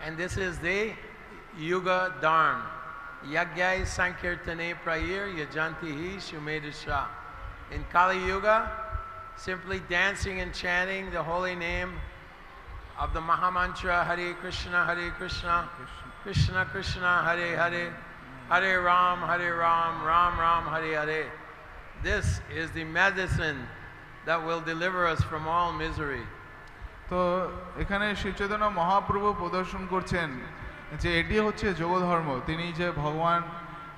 and this is the Yuga Dharma. Yagyai Sankirtane Prayir Yajantihi Shumedasha. In Kali Yuga, simply dancing and chanting the holy name of the Mahamantra Hare Krishna, Krishna Krishna, Hare Hare, Hare Ram, Ram Ram, Hare Hare. This is the medicine that will deliver us from all misery. তো এখানে শ্রী চৈতন্য মহাপ্রভু প্রদর্শন করছেন যে এটি হচ্ছে যোগধর্ম। তিনি যে ভগবান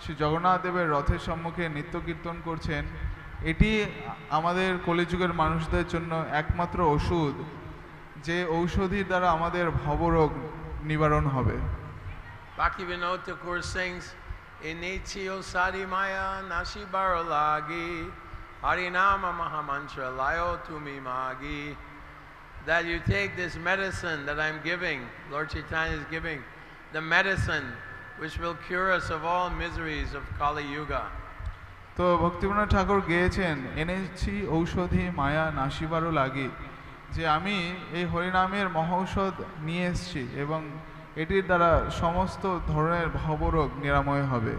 শ্রী জগন্নাথ দেবের রথের সম্মুখে নৃত্য কীর্তন করছেন, এটি আমাদের কলিযুগের মানুষদের জন্য একমাত্র ওষুধ, যে ঔষধির দ্বারা আমাদের ভবরোগ নিবারণ হবে। Bhaktivinoda Thakur sings, Inichio Sadi Maya Nashi Barolagi Harinama Mahamantra Layo Tumi Magi. That you take this medicine that I'm giving, Lord Chaitanya is giving, the medicine which will cure us of all miseries of Kali Yuga. তো ভক্তিবিনোদ ঠাকুর গেয়েছেন, এনেছি ঔষধি মায়া নাশিবারও লাগি, যে আমি এই হরিনামের মহৌষধ নিয়ে এসেছি এবং এটির দ্বারা সমস্ত ধরনের ভবরোগ নিরাময় হবে।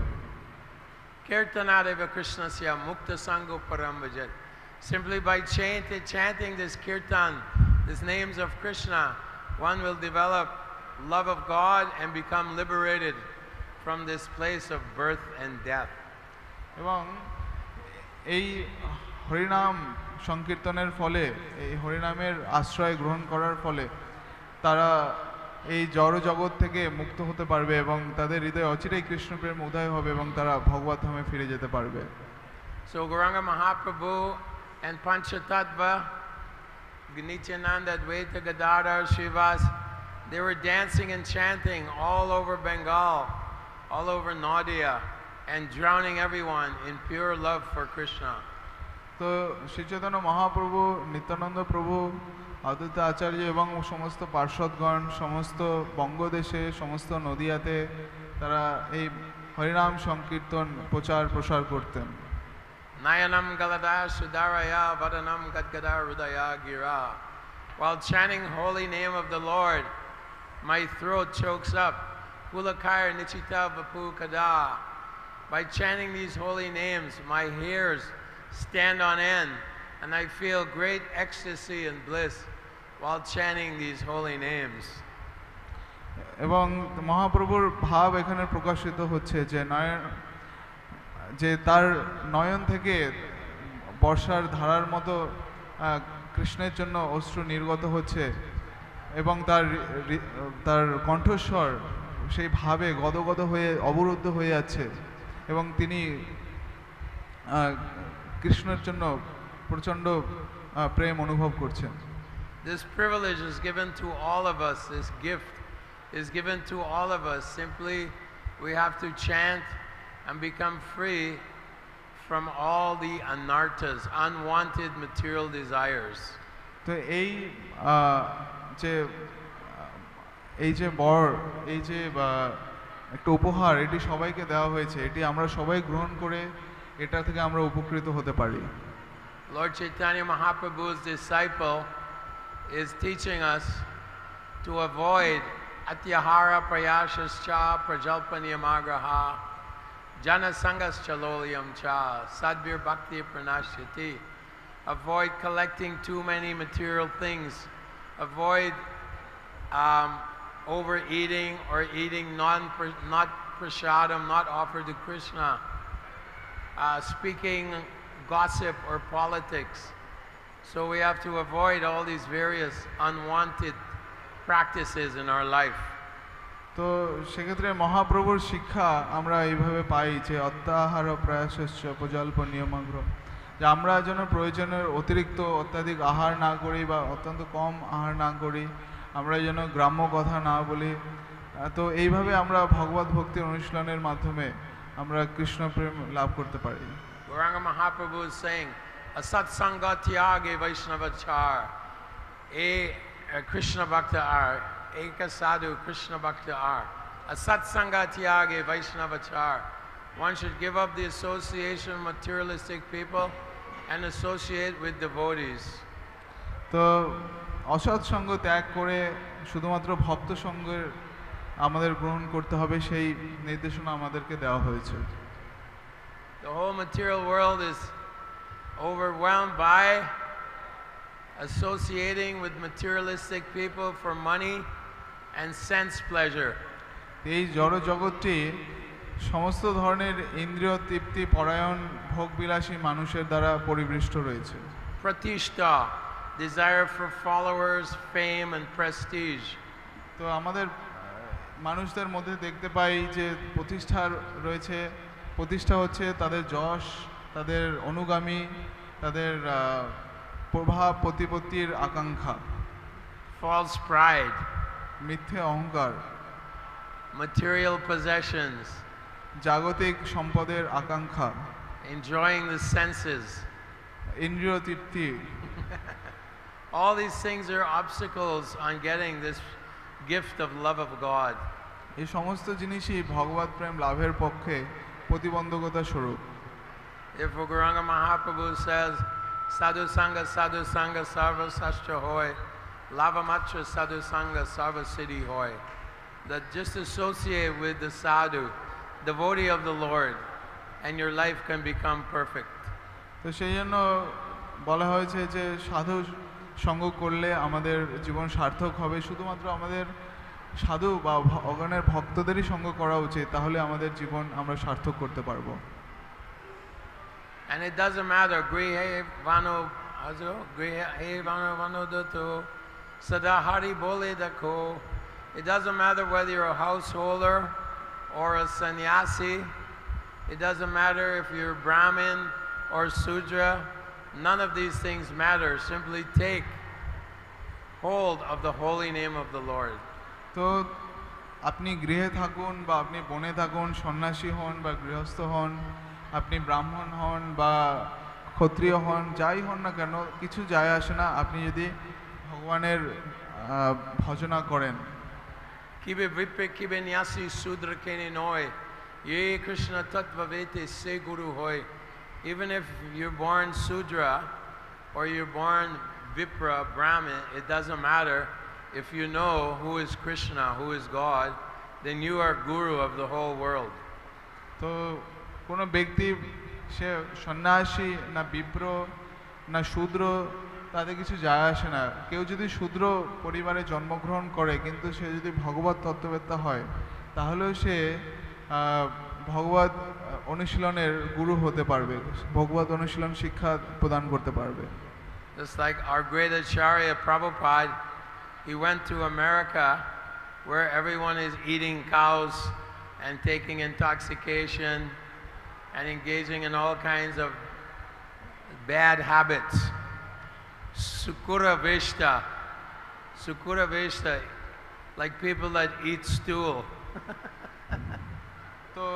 Kirtanadeva Krishnasya Mukta Sango Parambhajat. Simply by chanting this kirtan, these names of Krishna, one will develop love of God and become liberated from this place of birth and death. এবং এই হরিনাম সংকীর্তনের ফলে, এই হরিনামের আশ্রয় গ্রহণ করার ফলে তারা এই জড় জগৎ থেকে মুক্ত হতে পারবে এবং তাদের হৃদয়ে অচিরেই কৃষ্ণপ্রেম উদয় হবে এবং তারা ভগবত ধামে ফিরে যেতে পারবে। So Gauranga Mahaprabhu and Panchatattva, Nityananda, Advaita, Gadadhar, Srivas, they were dancing and chanting all over Bengal, all over Nadia, and drowning everyone in pure love for Krishna. তো শ্রী চৈতন্য মহাপ্রভু, নিত্যানন্দ প্রভু, অদ্বৈত আচার্য এবং সমস্ত পার্শ্বদগণ সমস্ত বঙ্গদেশে, সমস্ত নদিয়াতে তারা এই হরিনাম সংকীর্তন প্রচার প্রসার করতেন। Nayanam Galada Sudaraya Vadanam Gadgada Rudaya Gira. While chanting holy name of the Lord, my throat chokes up. Pulakar Nichita Vapu Kada. By chanting these holy names, my hairs stand on end, and I feel great ecstasy and bliss while chanting these holy names. এবং মহাপ্রভুর ভাব এখানে প্রকাশিত হচ্ছে যে তার নয়ন থেকে বর্ষার ধারার মতো কৃষ্ণের জন্য অশ্রু নির্গত হচ্ছে এবং তার কণ্ঠস্বর সেই ভাবে গদগদ হয়ে অবরুদ্ধ হয়ে যাচ্ছে এবং তিনি কৃষ্ণের জন্য প্রচণ্ড প্রেম অনুভব করছেন। This privilege is given to all of us, this gift is given to all of us. Simply we have to chant and become free from all the anarthas, unwanted material desires. তো এই যে বর, এই যে একটা উপহার, এটি সবাইকে দেওয়া হয়েছে, এটি আমরা সবাই গ্রহণ করে এটা থেকে আমরা উপকৃত হতে পারি। Lord Chaitanya Mahaprabhu's disciple is teaching us to avoid atyahara prayasascha prajalpanyamagraha janasangas chaloliam cha sadbir bhakti pranashyati. Avoid collecting too many material things. Avoid overeating or eating not prasadam, not offered to Krishna. Speaking gossip or politics. So we have to avoid all these various unwanted practices in our life. তো সেক্ষেত্রে মহাপ্রভুর শিক্ষা আমরা এইভাবে পাই যে অত্যাহার প্রয়াসস্য প্রজল্প নিয়মাগ্র, যে যে আমরা যেন প্রয়োজনের অতিরিক্ত অত্যাধিক আহার না করি বা অত্যন্ত কম আহার না করি, আমরা যেন গ্রাম্য কথা না বলি। তো এইভাবে আমরা ভগবত ভক্তির অনুশীলনের মাধ্যমে আমরা কৃষ্ণ প্রেম লাভ করতে পারি। Gauranga Mahaprabhu is saying, asatsanga tyage vaishnavachar, Krishna bhakta ar, eka sadhu Krishna bhakta ar, asatsanga tyage vaishnavachar. One should give up the association of materialistic people and associate with devotees. তো অসৎ সঙ্গ ত্যাগ করে শুধুমাত্র ভক্ত সঙ্গের আমাদের গ্রহণ করতে হবে, সেই নির্দেশনা আমাদেরকে দেওয়া হয়েছে। The whole material world is overwhelmed by associating with materialistic people for money and sense pleasure. এই জড় জগৎটি সমস্ত ধরনের ইন্দ্রিয় তৃপ্তি পরায়ণ ভোগবিলাসী মানুষের দ্বারা পরিবৃষ্ট রয়েছে। Pratishta, desire for followers, fame and prestige. তো আমাদের মানুষদের মধ্যে দেখতে পাই যে প্রতিষ্ঠার রয়েছে, প্রতিষ্ঠা হচ্ছে তাদের যশ, তাদের অনুগামী, তাদের প্রভাব প্রতিপত্তির আকাঙ্ক্ষা। False pride, মিথ্যে অহংকার, material possessions, জাগতিক সম্পদের আকাঙ্ক্ষা, enjoying the senses. ইন্দ্রিয় তৃপ্তি। All these things are obstacles on getting this gift of love of God. এই সমস্ত জিনিসই ভগবত প্রেম লাভের পক্ষে প্রতিবন্ধকতা স্বরূপ। Therefore Gauranga Mahaprabhu says, sadhu sangha sarva sastra hoy, lava matra sadhu sangha sarva siddhi hoy. That just associate with the sadhu, devotee of the Lord, and your life can become perfect. তো সেই জন্য বলা হয়েছে যে সাধু সঙ্গ করলে আমাদের জীবন সার্থক হবে। শুধুমাত্র আমাদের সাধু বা ভগবানের ভক্তদেরই সঙ্গ করা উচিত, তাহলে আমাদের জীবন আমরা সার্থক করতে পারবো। And it doesn't matter, grihe vano vano dato, sada hari bole dakho. It doesn't matter whether you're a householder or a sannyasi. It doesn't matter if you're Brahmin or Sudra. None of these things matter. Simply take hold of the holy name of the Lord. তো আপনি গৃহে থাকুন বা আপনি বনে থাকুন, সন্ন্যাসী হন বা গৃহস্থ হন, আপনি ব্রাহ্মণ হন বা ক্ষত্রিয় হন, যাই হন না কেন, কিছু যায় আসে না, আপনি যদি ভগবানের ভজনা করেন। Kibe vipe kibe nyasi sudra kene noy, ye Krishna tattva vete se guru hoy. Even if you're born Sudra or you're born Vipra, Brahmin, it doesn't matter. If you know who is Krishna, who is God, then you are guru of the whole world. তো কোনো ব্যক্তি সে সন্ন্যাসী না বিপ্র না শূদ্র, তাতে কিছু যায় আসে না। কেউ যদি শূদ্র পরিবারে জন্মগ্রহণ করে কিন্তু সে যদি ভগবত তত্ত্ববেত্তা হয়, তাহলেও সে ভগবত অনুশীলনের গুরু হতে পারবে, ভগবত অনুশীলন শিক্ষা প্রদান করতে পারবে। Just like our great Acharya Prabhupada, he went to America where everyone is eating cows and taking intoxication and engaging in all kinds of bad habits. Sukura Veshta, like people that eat stool. তো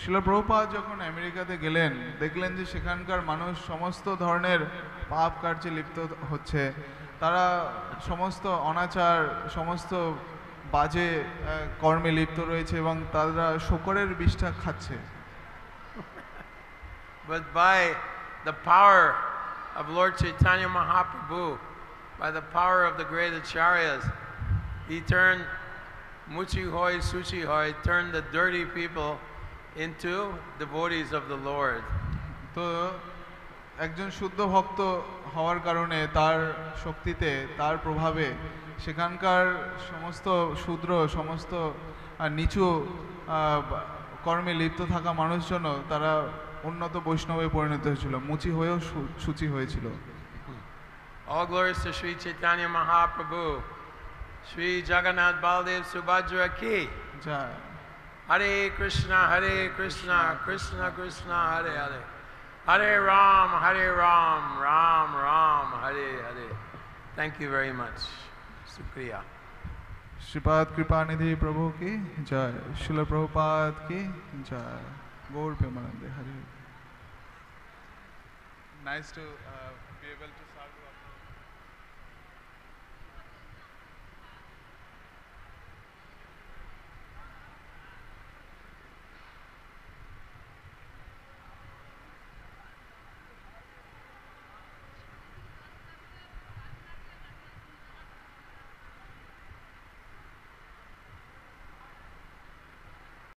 শিল প্রভুপাদ যখন আমেরিকাতে গেলেন, দেখলেন যে সেখানকার মানুষ সমস্ত ধরনের পাপ কার্যে লিপ্ত হচ্ছে, তারা সমস্ত অনাচার, সমস্ত বাজে কর্মে লিপ্ত রয়েছে এবং তারা শূকরের বিষটা খাচ্ছে। But by the power of Lord Chaitanya Mahaprabhu, by the power of the great acharyas, he turned Muchi Hoy, Suchi Hoy, turned the dirty people into devotees of the Lord. তো একজন শুদ্ধ ভক্ত হওয়ার কারণে তার শক্তিতে, তার প্রভাবে সেখানকার সমস্ত শূদ্র, সমস্ত নিচু কর্মে লিপ্ত থাকা মানুষজন তারা উন্নত বৈষ্ণবে পরিণত হয়েছিল, মুচি হয়েও সূচি হয়েছিল। All glories to Sri Chaitanya Mahaprabhu, Sri Jagannath Baldev Subhadra ki jai. Hare Krishna, Krishna Krishna, Hare Hare, Hare Ram, Ram Ram, Hare Hare. Thank you very much. Shukriya. Shripad कृपानिधि प्रभु की जय, शिल प्रभुपाद की जय, गौर प्रेमानंदे हरे। Nice to be able to serve you.